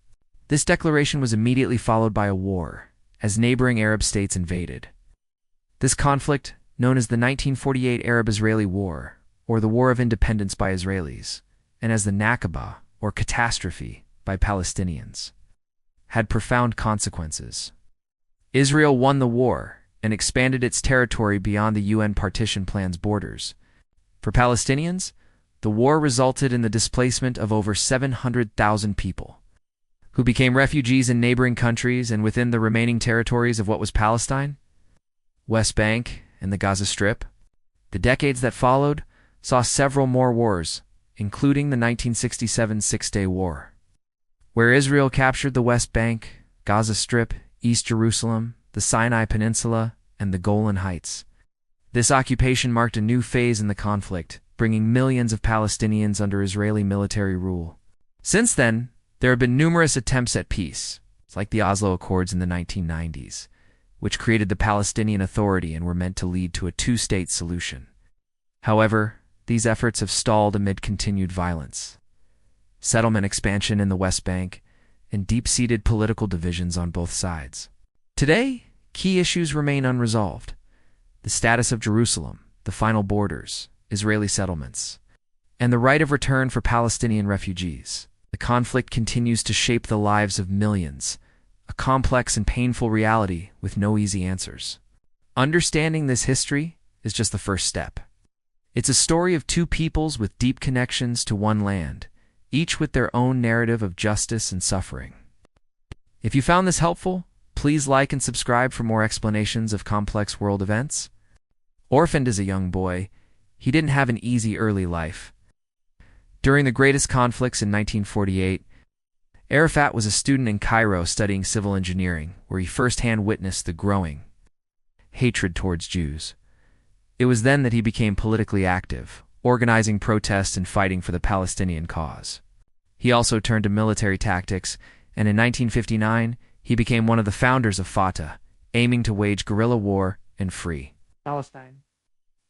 This declaration was immediately followed by a war, as neighboring Arab states invaded. This conflict, known as the 1948 Arab-Israeli War, or the War of Independence by Israelis, and as the Nakba, or catastrophe, by Palestinians, had profound consequences. Israel won the war and expanded its territory beyond the UN partition plan's borders. For Palestinians, the war resulted in the displacement of over 700,000 people, who became refugees in neighboring countries and within the remaining territories of what was Palestine, West Bank, and the Gaza Strip. The decades that followed saw several more wars, including the 1967 Six-Day War, where Israel captured the West Bank, Gaza Strip, East Jerusalem, the Sinai Peninsula, and the Golan Heights. This occupation marked a new phase in the conflict, bringing millions of Palestinians under Israeli military rule. Since then, there have been numerous attempts at peace, like the Oslo Accords in the 1990s, which created the Palestinian Authority and were meant to lead to a two-state solution. However, these efforts have stalled amid continued violence, settlement expansion in the West Bank, and deep-seated political divisions on both sides. Today, key issues remain unresolved: the status of Jerusalem, the final borders, Israeli settlements, and the right of return for Palestinian refugees. The conflict continues to shape the lives of millions, a complex and painful reality with no easy answers. Understanding this history is just the first step. It's a story of two peoples with deep connections to one land, each with their own narrative of justice and suffering. If you found this helpful, please like and subscribe for more explanations of complex world events. Orphaned as a young boy, he didn't have an easy early life. During the greatest conflicts in 1948, Arafat was a student in Cairo studying civil engineering, where he firsthand witnessed the growing hatred towards Jews. It was then that he became politically active, organizing protests and fighting for the Palestinian cause. He also turned to military tactics, and in 1959, he became one of the founders of Fatah, aiming to wage guerrilla war and free Palestine.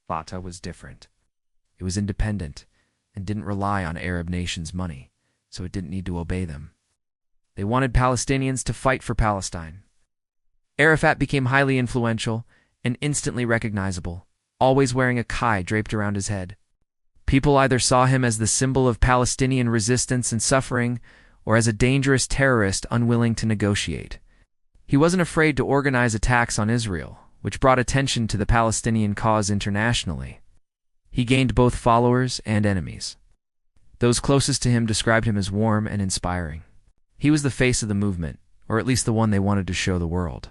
Fatah was different. It was independent and didn't rely on Arab nations' money, so it didn't need to obey them. They wanted Palestinians to fight for Palestine. Arafat became highly influential and instantly recognizable, always wearing a kai draped around his head. People either saw him as the symbol of Palestinian resistance and suffering, or as a dangerous terrorist unwilling to negotiate. He wasn't afraid to organize attacks on Israel, which brought attention to the Palestinian cause internationally. He gained both followers and enemies. Those closest to him described him as warm and inspiring. He was the face of the movement, or at least the one they wanted to show the world.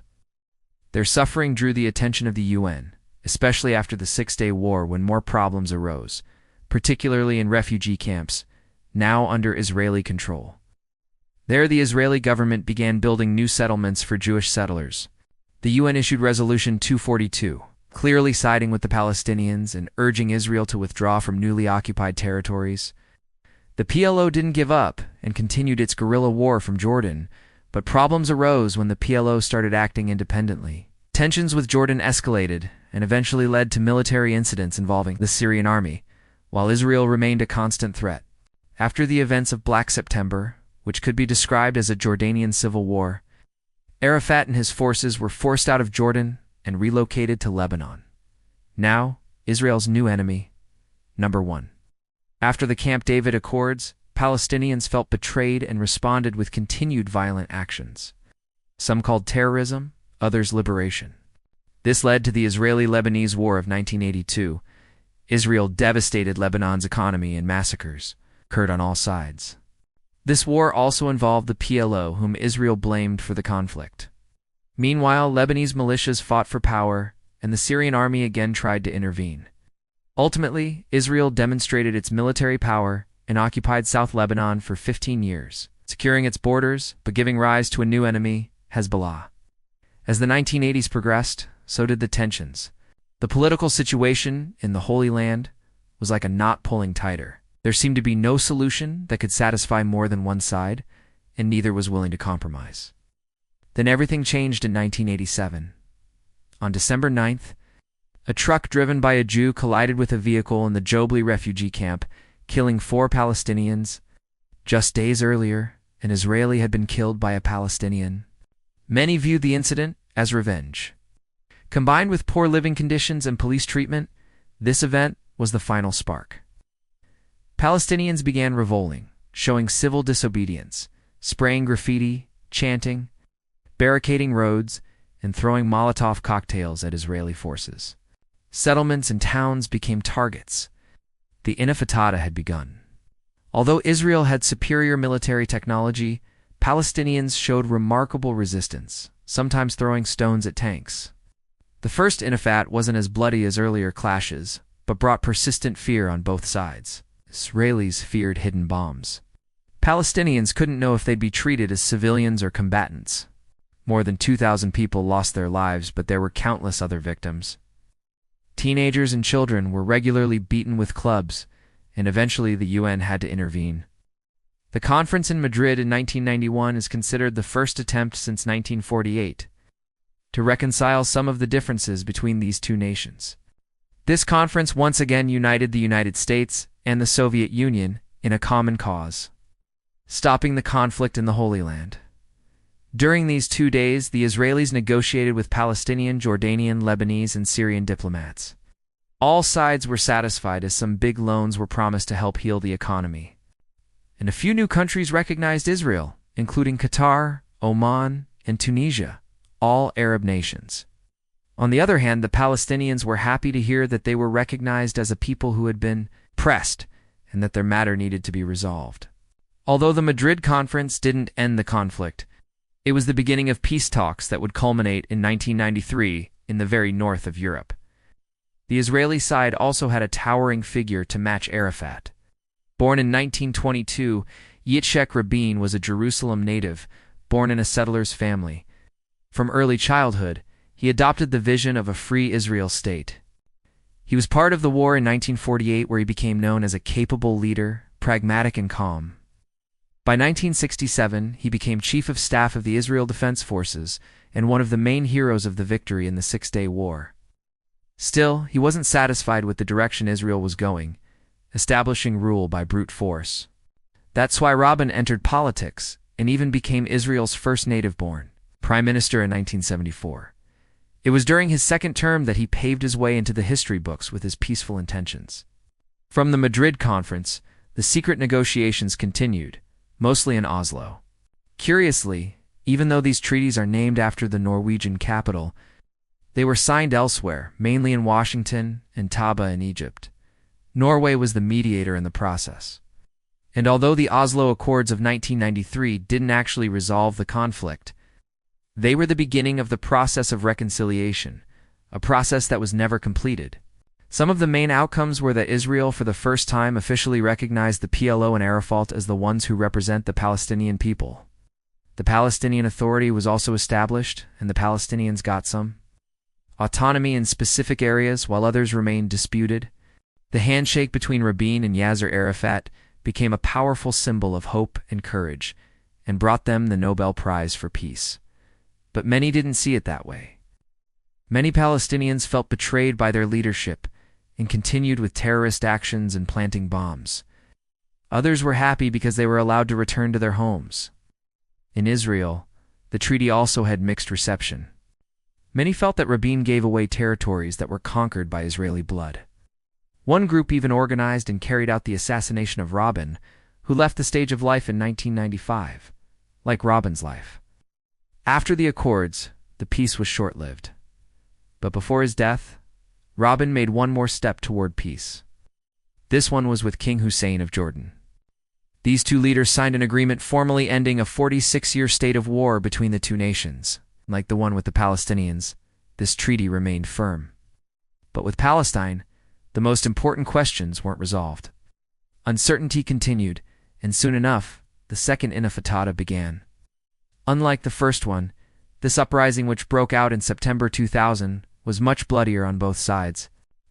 Their suffering drew the attention of the UN, especially after the Six-Day War when more problems arose, particularly in refugee camps, now under Israeli control. There, the Israeli government began building new settlements for Jewish settlers. The UN issued Resolution 242, clearly siding with the Palestinians and urging Israel to withdraw from newly occupied territories. The PLO didn't give up and continued its guerrilla war from Jordan, but problems arose when the PLO started acting independently. Tensions with Jordan escalated and eventually led to military incidents involving the Syrian army, while Israel remained a constant threat. After the events of Black September, which could be described as a Jordanian civil war, Arafat and his forces were forced out of Jordan and relocated to Lebanon. Now, Israel's new enemy, number one. After the Camp David Accords, Palestinians felt betrayed and responded with continued violent actions. Some called terrorism, others liberation. This led to the Israeli-Lebanese War of 1982. Israel devastated Lebanon's economy and massacres occurred on all sides. This war also involved the PLO, whom Israel blamed for the conflict. Meanwhile, Lebanese militias fought for power, and the Syrian army again tried to intervene. Ultimately, Israel demonstrated its military power and occupied South Lebanon for 15 years, securing its borders but giving rise to a new enemy, Hezbollah. As the 1980s progressed, so did the tensions. The political situation in the Holy Land was like a knot pulling tighter. There seemed to be no solution that could satisfy more than one side, and neither was willing to compromise. Then everything changed in 1987. On December 9th, a truck driven by a Jew collided with a vehicle in the Jobli refugee camp, killing 4 Palestinians. Just days earlier, an Israeli had been killed by a Palestinian. Many viewed the incident as revenge. Combined with poor living conditions and police treatment, this event was the final spark. Palestinians began revolting, showing civil disobedience, spraying graffiti, chanting, barricading roads, and throwing Molotov cocktails at Israeli forces. Settlements and towns became targets. The intifada had begun. Although Israel had superior military technology, Palestinians showed remarkable resistance, sometimes throwing stones at tanks. The first intifada wasn't as bloody as earlier clashes, but brought persistent fear on both sides. Israelis feared hidden bombs. Palestinians couldn't know if they'd be treated as civilians or combatants. More than 2,000 people lost their lives, but there were countless other victims. Teenagers and children were regularly beaten with clubs, and eventually the UN had to intervene. The conference in Madrid in 1991 is considered the first attempt since 1948 to reconcile some of the differences between these two nations. This conference once again united the United States and the Soviet Union in a common cause: stopping the conflict in the Holy Land. During these 2 days, the Israelis negotiated with Palestinian, Jordanian, Lebanese, and Syrian diplomats. All sides were satisfied as some big loans were promised to help heal the economy. and a few new countries recognized Israel, including Qatar, Oman, and Tunisia, all Arab nations. On the other hand, the Palestinians were happy to hear that they were recognized as a people who had been oppressed and that their matter needed to be resolved. Although the Madrid Conference didn't end the conflict, it was the beginning of peace talks that would culminate in 1993 in the very north of Europe. The Israeli side also had a towering figure to match Arafat. Born in 1922, Yitzhak Rabin was a Jerusalem native, born in a settler's family. From early childhood, he adopted the vision of a free Israel state. He was part of the war in 1948, where he became known as a capable leader, pragmatic and calm. By 1967, he became Chief of Staff of the Israel Defense Forces and one of the main heroes of the victory in the Six-Day War. Still, he wasn't satisfied with the direction Israel was going, establishing rule by brute force. That's why Rabin entered politics and even became Israel's first native-born prime minister in 1974. It was during his second term that he paved his way into the history books with his peaceful intentions. From the Madrid Conference, the secret negotiations continued, mostly in Oslo. Curiously, even though these treaties are named after the Norwegian capital, they were signed elsewhere, mainly in Washington and Taba in Egypt. Norway was the mediator in the process. And although the Oslo Accords of 1993 didn't actually resolve the conflict, they were the beginning of the process of reconciliation, a process that was never completed. Some of the main outcomes were that Israel for the first time officially recognized the PLO and Arafat as the ones who represent the Palestinian people. The Palestinian Authority was also established, and the Palestinians got some autonomy in specific areas while others remained disputed. The handshake between Rabin and Yasser Arafat became a powerful symbol of hope and courage, and brought them the Nobel Prize for Peace. But many didn't see it that way. Many Palestinians felt betrayed by their leadership and continued with terrorist actions and planting bombs. Others were happy because they were allowed to return to their homes. In Israel, the treaty also had mixed reception. Many felt that Rabin gave away territories that were conquered by Israeli blood. One group even organized and carried out the assassination of Rabin, who left the stage of life in 1995, like Rabin's life. After the Accords, the peace was short-lived. But before his death, Rabin made one more step toward peace. This one was with King Hussein of Jordan. These two leaders signed an agreement formally ending a 46-year state of war between the two nations. Like the one with the Palestinians, this treaty remained firm. But with Palestine, the most important questions weren't resolved. Uncertainty continued, and soon enough, the second Intifada began. Unlike the first one, this uprising, which broke out in September 2000, was much bloodier on both sides.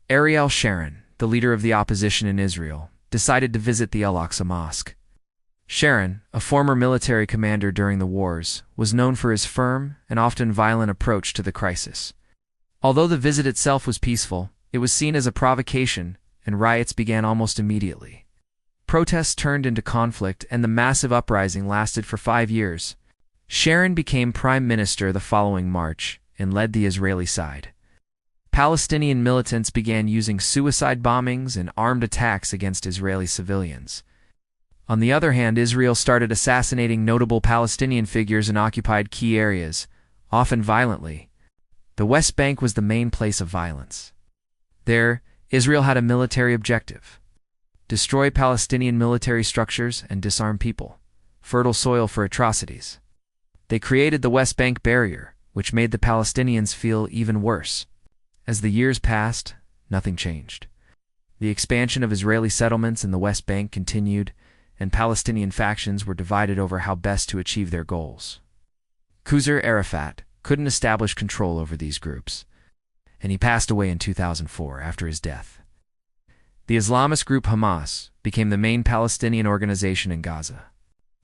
Ariel Sharon, the leader of the opposition in Israel, decided to visit the Al-Aqsa Mosque. Sharon, a former military commander during the wars, was known for his firm and often violent approach to the crisis. Although the visit itself was peaceful, it was seen as a provocation, and riots began almost immediately. Protests turned into conflict, and the massive uprising lasted for 5 years. Sharon became prime minister the following March and led the Israeli side. Palestinian militants began using suicide bombings and armed attacks against Israeli civilians. On the other hand, Israel started assassinating notable Palestinian figures in occupied key areas, often violently. The West Bank was the main place of violence. There, Israel had a military objective: destroy Palestinian military structures and disarm people, fertile soil for atrocities. They created the West Bank barrier, which made the Palestinians feel even worse. As the years passed, nothing changed. The expansion of Israeli settlements in the West Bank continued, and Palestinian factions were divided over how best to achieve their goals. Yasser Arafat couldn't establish control over these groups, and he passed away in 2004 after his death. The Islamist group Hamas became the main Palestinian organization in Gaza.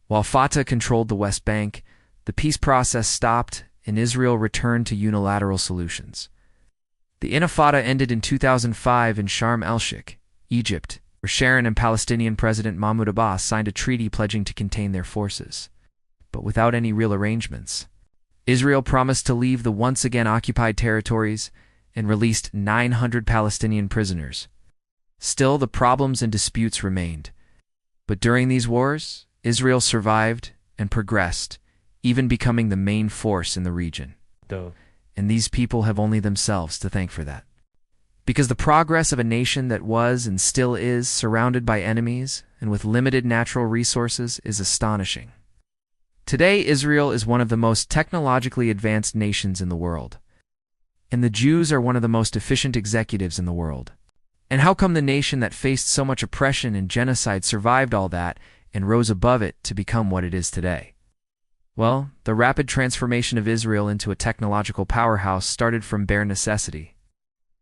While Fatah controlled the West Bank, the peace process stopped and Israel returned to unilateral solutions. The Intifada ended in 2005 in Sharm el-Sheikh, Egypt, where Sharon and Palestinian President Mahmoud Abbas signed a treaty pledging to contain their forces. But without any real arrangements. Israel promised to leave the once again occupied territories and released 900 Palestinian prisoners. Still, the problems and disputes remained. But during these wars, Israel survived and progressed, even becoming the main force in the region. And these people have only themselves to thank for that. Because the progress of a nation that was and still is surrounded by enemies and with limited natural resources is astonishing. Today, Israel is one of the most technologically advanced nations in the world. And the Jews are one of the most efficient executives in the world. And how come the nation that faced so much oppression and genocide survived all that and rose above it to become what it is today? Well, the rapid transformation of Israel into a technological powerhouse started from bare necessity.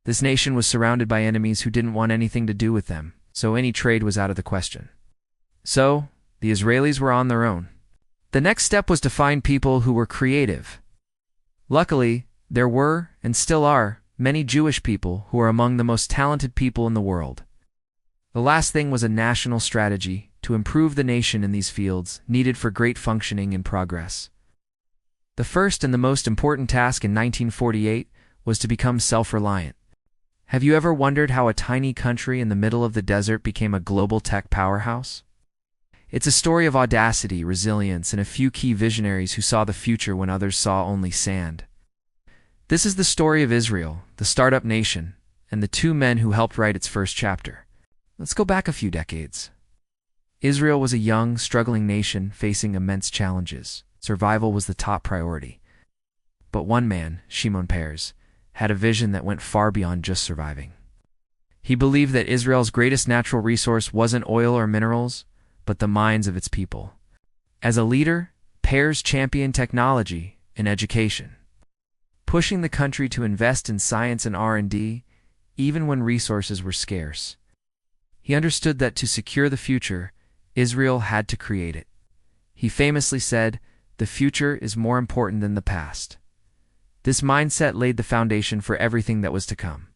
This nation was surrounded by enemies who didn't want anything to do with them, so any trade was out of the question. So, the Israelis were on their own. The next step was to find people who were creative. Luckily, there were, and still are, many Jewish people who are among the most talented people in the world. The last thing was a national strategy to improve the nation in these fields needed for great functioning and progress. The first and the most important task in 1948 was to become self-reliant. Have you ever wondered how a tiny country in the middle of the desert became a global tech powerhouse? It's a story of audacity, resilience, and a few key visionaries who saw the future when others saw only sand. This is the story of Israel, the startup nation, and the two men who helped write its first chapter. Let's go back a few decades. Israel was a young, struggling nation facing immense challenges. Survival was the top priority. But one man, Shimon Peres, had a vision that went far beyond just surviving. He believed that Israel's greatest natural resource wasn't oil or minerals, but the minds of its people. As a leader, Peres championed technology and education, pushing the country to invest in science and R&D, even when resources were scarce. He understood that to secure the future, Israel had to create it. He famously said, "The future is more important than the past." This mindset laid the foundation for everything that was to come.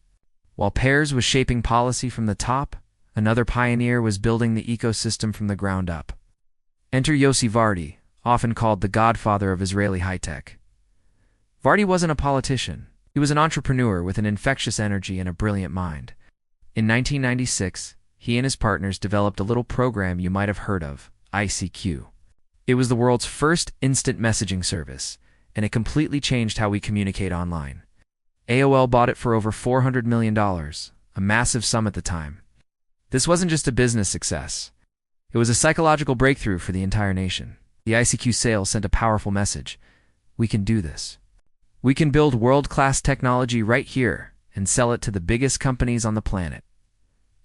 While Peres was shaping policy from the top, another pioneer was building the ecosystem from the ground up. Enter Yossi Vardi, often called the godfather of Israeli high-tech. Vardi wasn't a politician. He was an entrepreneur with an infectious energy and a brilliant mind. In 1996, he and his partners developed a little program you might have heard of, ICQ. It was the world's first instant messaging service, and it completely changed how we communicate online. AOL bought it for over $400 million, a massive sum at the time. This wasn't just a business success. It was a psychological breakthrough for the entire nation. The ICQ sale sent a powerful message. We can do this. We can build world-class technology right here and sell it to the biggest companies on the planet.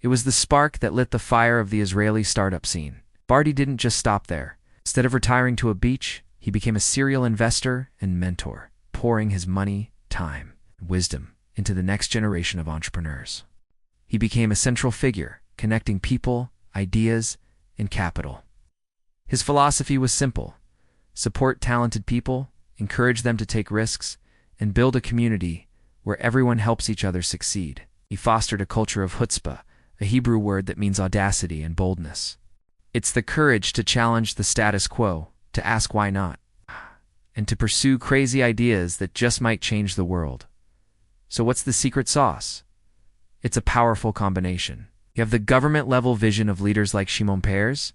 It was the spark that lit the fire of the Israeli startup scene. Vardi didn't just stop there. Instead of retiring to a beach, he became a serial investor and mentor, pouring his money, time, and wisdom into the next generation of entrepreneurs. He became a central figure, connecting people, ideas, and capital. His philosophy was simple: support talented people, encourage them to take risks, and build a community where everyone helps each other succeed. He fostered a culture of chutzpah, a Hebrew word that means audacity and boldness. It's the courage to challenge the status quo, to ask why not, and to pursue crazy ideas that just might change the world. So what's the secret sauce? It's a powerful combination. You have the government-level vision of leaders like Shimon Peres,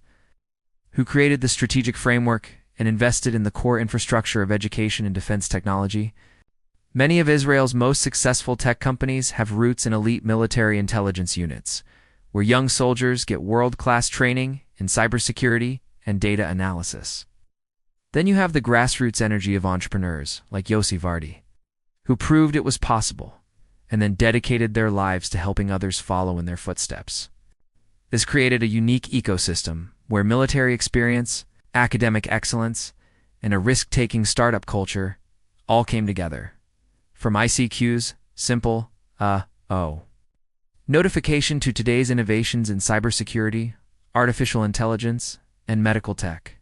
who created the strategic framework and invested in the core infrastructure of education and defense technology. Many of Israel's most successful tech companies have roots in elite military intelligence units, where young soldiers get world-class training in cybersecurity and data analysis. Then you have the grassroots energy of entrepreneurs like Yossi Vardi, who proved it was possible and then dedicated their lives to helping others follow in their footsteps. This created a unique ecosystem where military experience, academic excellence, and a risk-taking startup culture all came together. From ICQ's simple, notification to today's innovations in cybersecurity, artificial intelligence, and medical tech.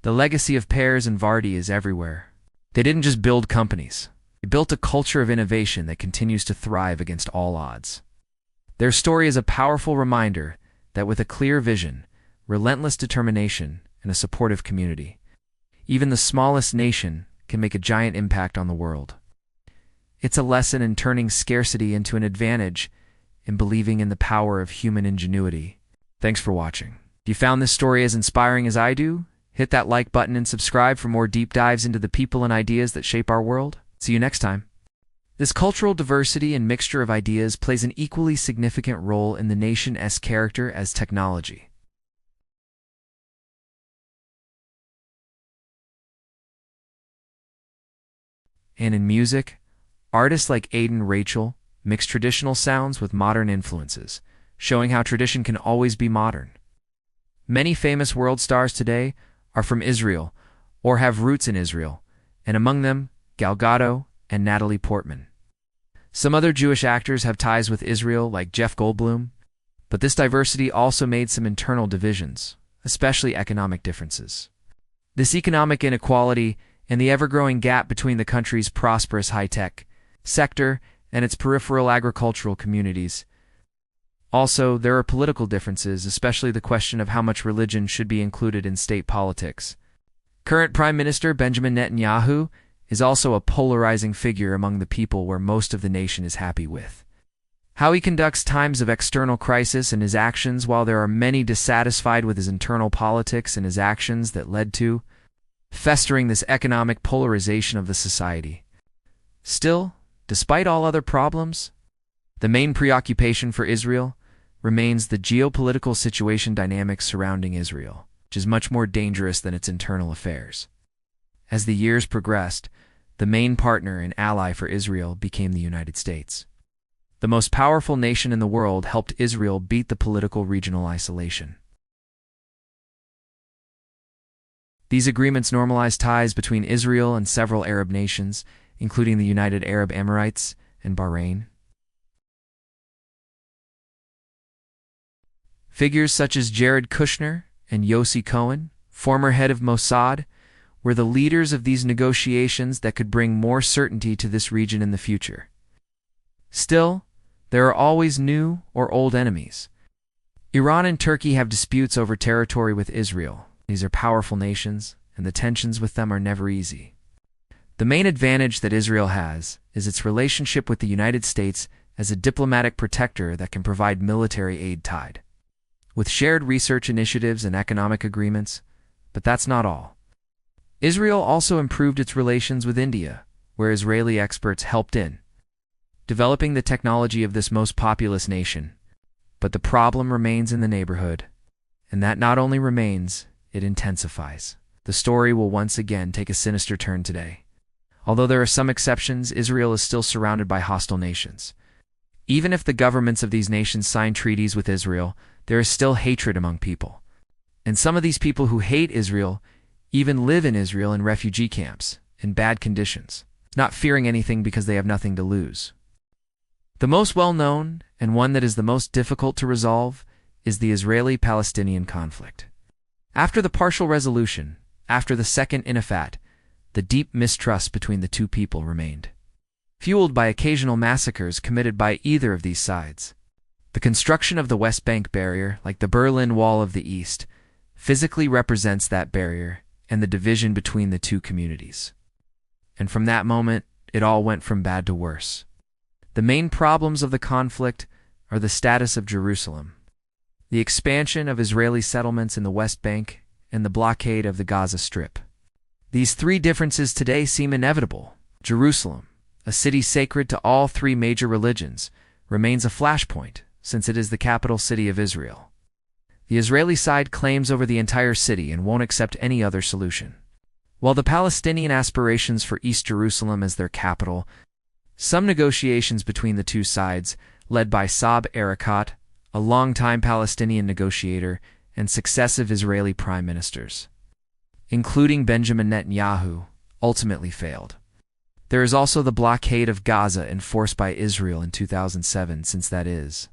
The legacy of Peres and Vardi is everywhere. They didn't just build companies. They built a culture of innovation that continues to thrive against all odds. Their story is a powerful reminder that with a clear vision, relentless determination, and a supportive community, even the smallest nation can make a giant impact on the world. It's a lesson in turning scarcity into an advantage and believing in the power of human ingenuity. Thanks for watching. If you found this story as inspiring as I do, hit that like button and subscribe for more deep dives into the people and ideas that shape our world. See you next time. This cultural diversity and mixture of ideas plays an equally significant role in the nation's character as technology. And in music, artists like Aiden Rachel mix traditional sounds with modern influences, showing how tradition can always be modern. Many famous world stars today are from Israel or have roots in Israel, and among them, Gal Gadot and Natalie Portman. Some other Jewish actors have ties with Israel, like Jeff Goldblum, but this diversity also made some internal divisions, especially economic differences. This economic inequality and the ever-growing gap between the country's prosperous high-tech sector and its peripheral agricultural communities. Also, there are political differences, especially the question of how much religion should be included in state politics. Current Prime Minister Benjamin Netanyahu is also a polarizing figure among the people where most of the nation is happy with. How he conducts times of external crisis and his actions, while there are many dissatisfied with his internal politics and his actions that led to festering this economic polarization of the society. Still, despite all other problems, the main preoccupation for Israel remains the geopolitical situation dynamics surrounding Israel, which is much more dangerous than its internal affairs. As the years progressed, the main partner and ally for Israel became the United States. The most powerful nation in the world helped Israel beat the political regional isolation. These agreements normalized ties between Israel and several Arab nations, including the United Arab Emirates and Bahrain. Figures such as Jared Kushner and Yossi Cohen, former head of Mossad, were the leaders of these negotiations that could bring more certainty to this region in the future. Still, there are always new or old enemies. Iran and Turkey have disputes over territory with Israel. These are powerful nations, and the tensions with them are never easy. The main advantage that Israel has is its relationship with the United States as a diplomatic protector that can provide military aid tied with shared research initiatives and economic agreements, but that's not all. Israel also improved its relations with India, where Israeli experts helped in developing the technology of this most populous nation. But the problem remains in the neighborhood, and that not only remains, it intensifies. The story will once again take a sinister turn today. Although there are some exceptions, Israel is still surrounded by hostile nations. Even if the governments of these nations sign treaties with Israel, there is still hatred among people. And some of these people who hate Israel even live in Israel in refugee camps, in bad conditions, not fearing anything because they have nothing to lose. The most well-known, and one that is the most difficult to resolve, is the Israeli-Palestinian conflict. After the partial resolution, after the second intifada, the deep mistrust between the two people remained, fueled by occasional massacres committed by either of these sides. The construction of the West Bank barrier, like the Berlin Wall of the East, physically represents that barrier and the division between the two communities. And from that moment, it all went from bad to worse. The main problems of the conflict are the status of Jerusalem, the expansion of Israeli settlements in the West Bank, and the blockade of the Gaza Strip. These three differences today seem inevitable. Jerusalem, a city sacred to all three major religions, remains a flashpoint, since it is the capital city of Israel. The Israeli side claims over the entire city and won't accept any other solution, while the Palestinian aspirations for East Jerusalem as their capital. Some negotiations between the two sides, led by Saeb Erekat, a longtime Palestinian negotiator, and successive Israeli prime ministers, including Benjamin Netanyahu, ultimately failed. There is also the blockade of Gaza enforced by Israel in 2007, since that is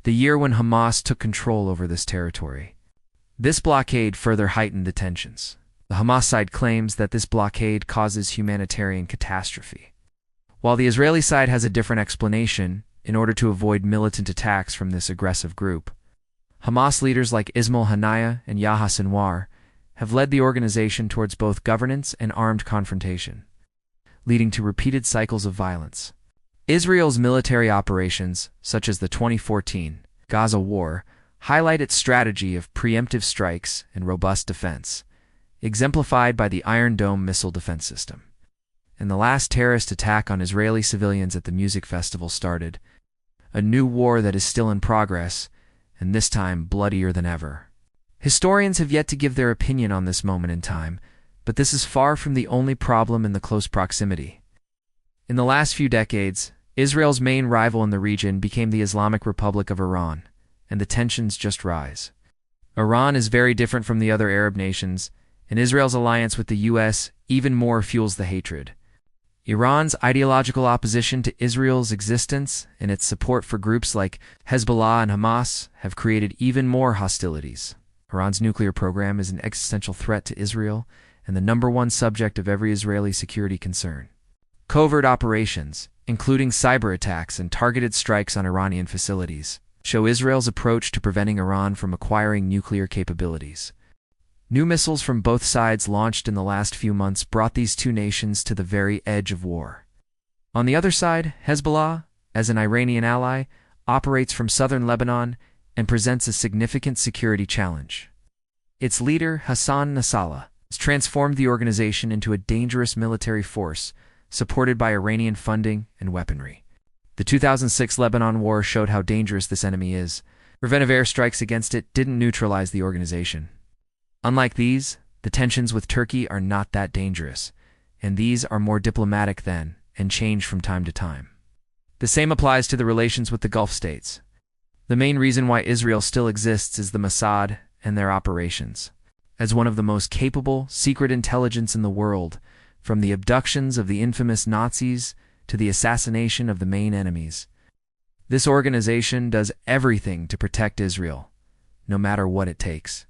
the year when Hamas took control over this territory. This blockade further heightened the tensions. The Hamas side claims that this blockade causes humanitarian catastrophe, while the Israeli side has a different explanation in order to avoid militant attacks from this aggressive group. Hamas leaders like Ismail Haniyeh and Yahya Sinwar have led the organization towards both governance and armed confrontation, leading to repeated cycles of violence. Israel's military operations, such as the 2014 Gaza War, highlight its strategy of preemptive strikes and robust defense, exemplified by the Iron Dome missile defense system. And the last terrorist attack on Israeli civilians at the music festival started a new war that is still in progress, and this time bloodier than ever. Historians have yet to give their opinion on this moment in time, but this is far from the only problem in the close proximity. In the last few decades, Israel's main rival in the region became the Islamic Republic of Iran, and the tensions just rise. Iran is very different from the other Arab nations, and Israel's alliance with the U.S. even more fuels the hatred. Iran's ideological opposition to Israel's existence and its support for groups like Hezbollah and Hamas have created even more hostilities. Iran's nuclear program is an existential threat to Israel and the #1 subject of every Israeli security concern. Covert operations, including cyber attacks and targeted strikes on Iranian facilities, show Israel's approach to preventing Iran from acquiring nuclear capabilities. New missiles from both sides launched in the last few months brought these two nations to the very edge of war. On the other side, Hezbollah, as an Iranian ally, operates from southern Lebanon and presents a significant security challenge. Its leader, Hassan Nasrallah, has transformed the organization into a dangerous military force supported by Iranian funding and weaponry. The 2006 Lebanon War showed how dangerous this enemy is. Preventive airstrikes against it didn't neutralize the organization. Unlike these, the tensions with Turkey are not that dangerous, and these are more diplomatic than, and change from time to time. The same applies to the relations with the Gulf states. The main reason why Israel still exists is the Mossad and their operations. As one of the most capable, secret intelligence in the world, from the abductions of the infamous Nazis to the assassination of the main enemies, this organization does everything to protect Israel, no matter what it takes.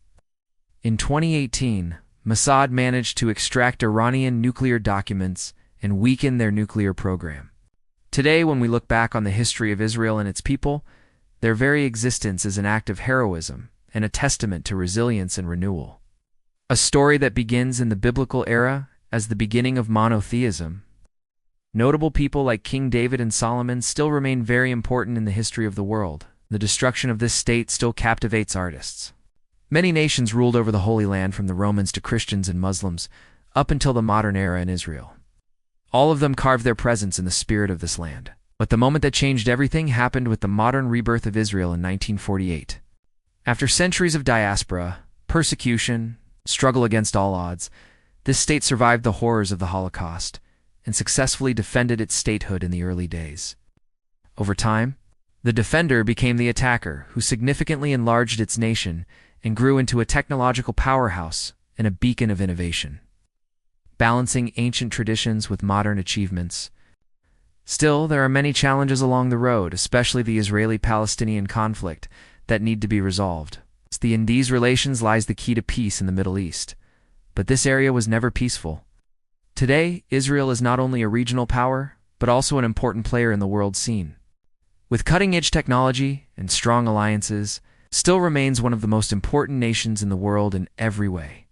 In 2018, Mossad managed to extract Iranian nuclear documents and weaken their nuclear program. Today, when we look back on the history of Israel and its people, their very existence is an act of heroism and a testament to resilience and renewal. A story that begins in the biblical era as the beginning of monotheism. Notable people like King David and Solomon still remain very important in the history of the world. The destruction of this state still captivates artists. Many nations ruled over the Holy Land, from the Romans to Christians and Muslims, up until the modern era in Israel. All of them carved their presence in the spirit of this land. But the moment that changed everything happened with the modern rebirth of Israel in 1948. After centuries of diaspora, persecution, struggle against all odds, this state survived the horrors of the Holocaust and successfully defended its statehood in the early days. Over time, the defender became the attacker, who significantly enlarged its nation and grew into a technological powerhouse and a beacon of innovation, balancing ancient traditions with modern achievements. Still, there are many challenges along the road, especially the Israeli-Palestinian conflict, that need to be resolved. In these relations lies the key to peace in the Middle East. But this area was never peaceful. Today, Israel is not only a regional power, but also an important player in the world scene. With cutting-edge technology and strong alliances, still remains one of the most important nations in the world in every way.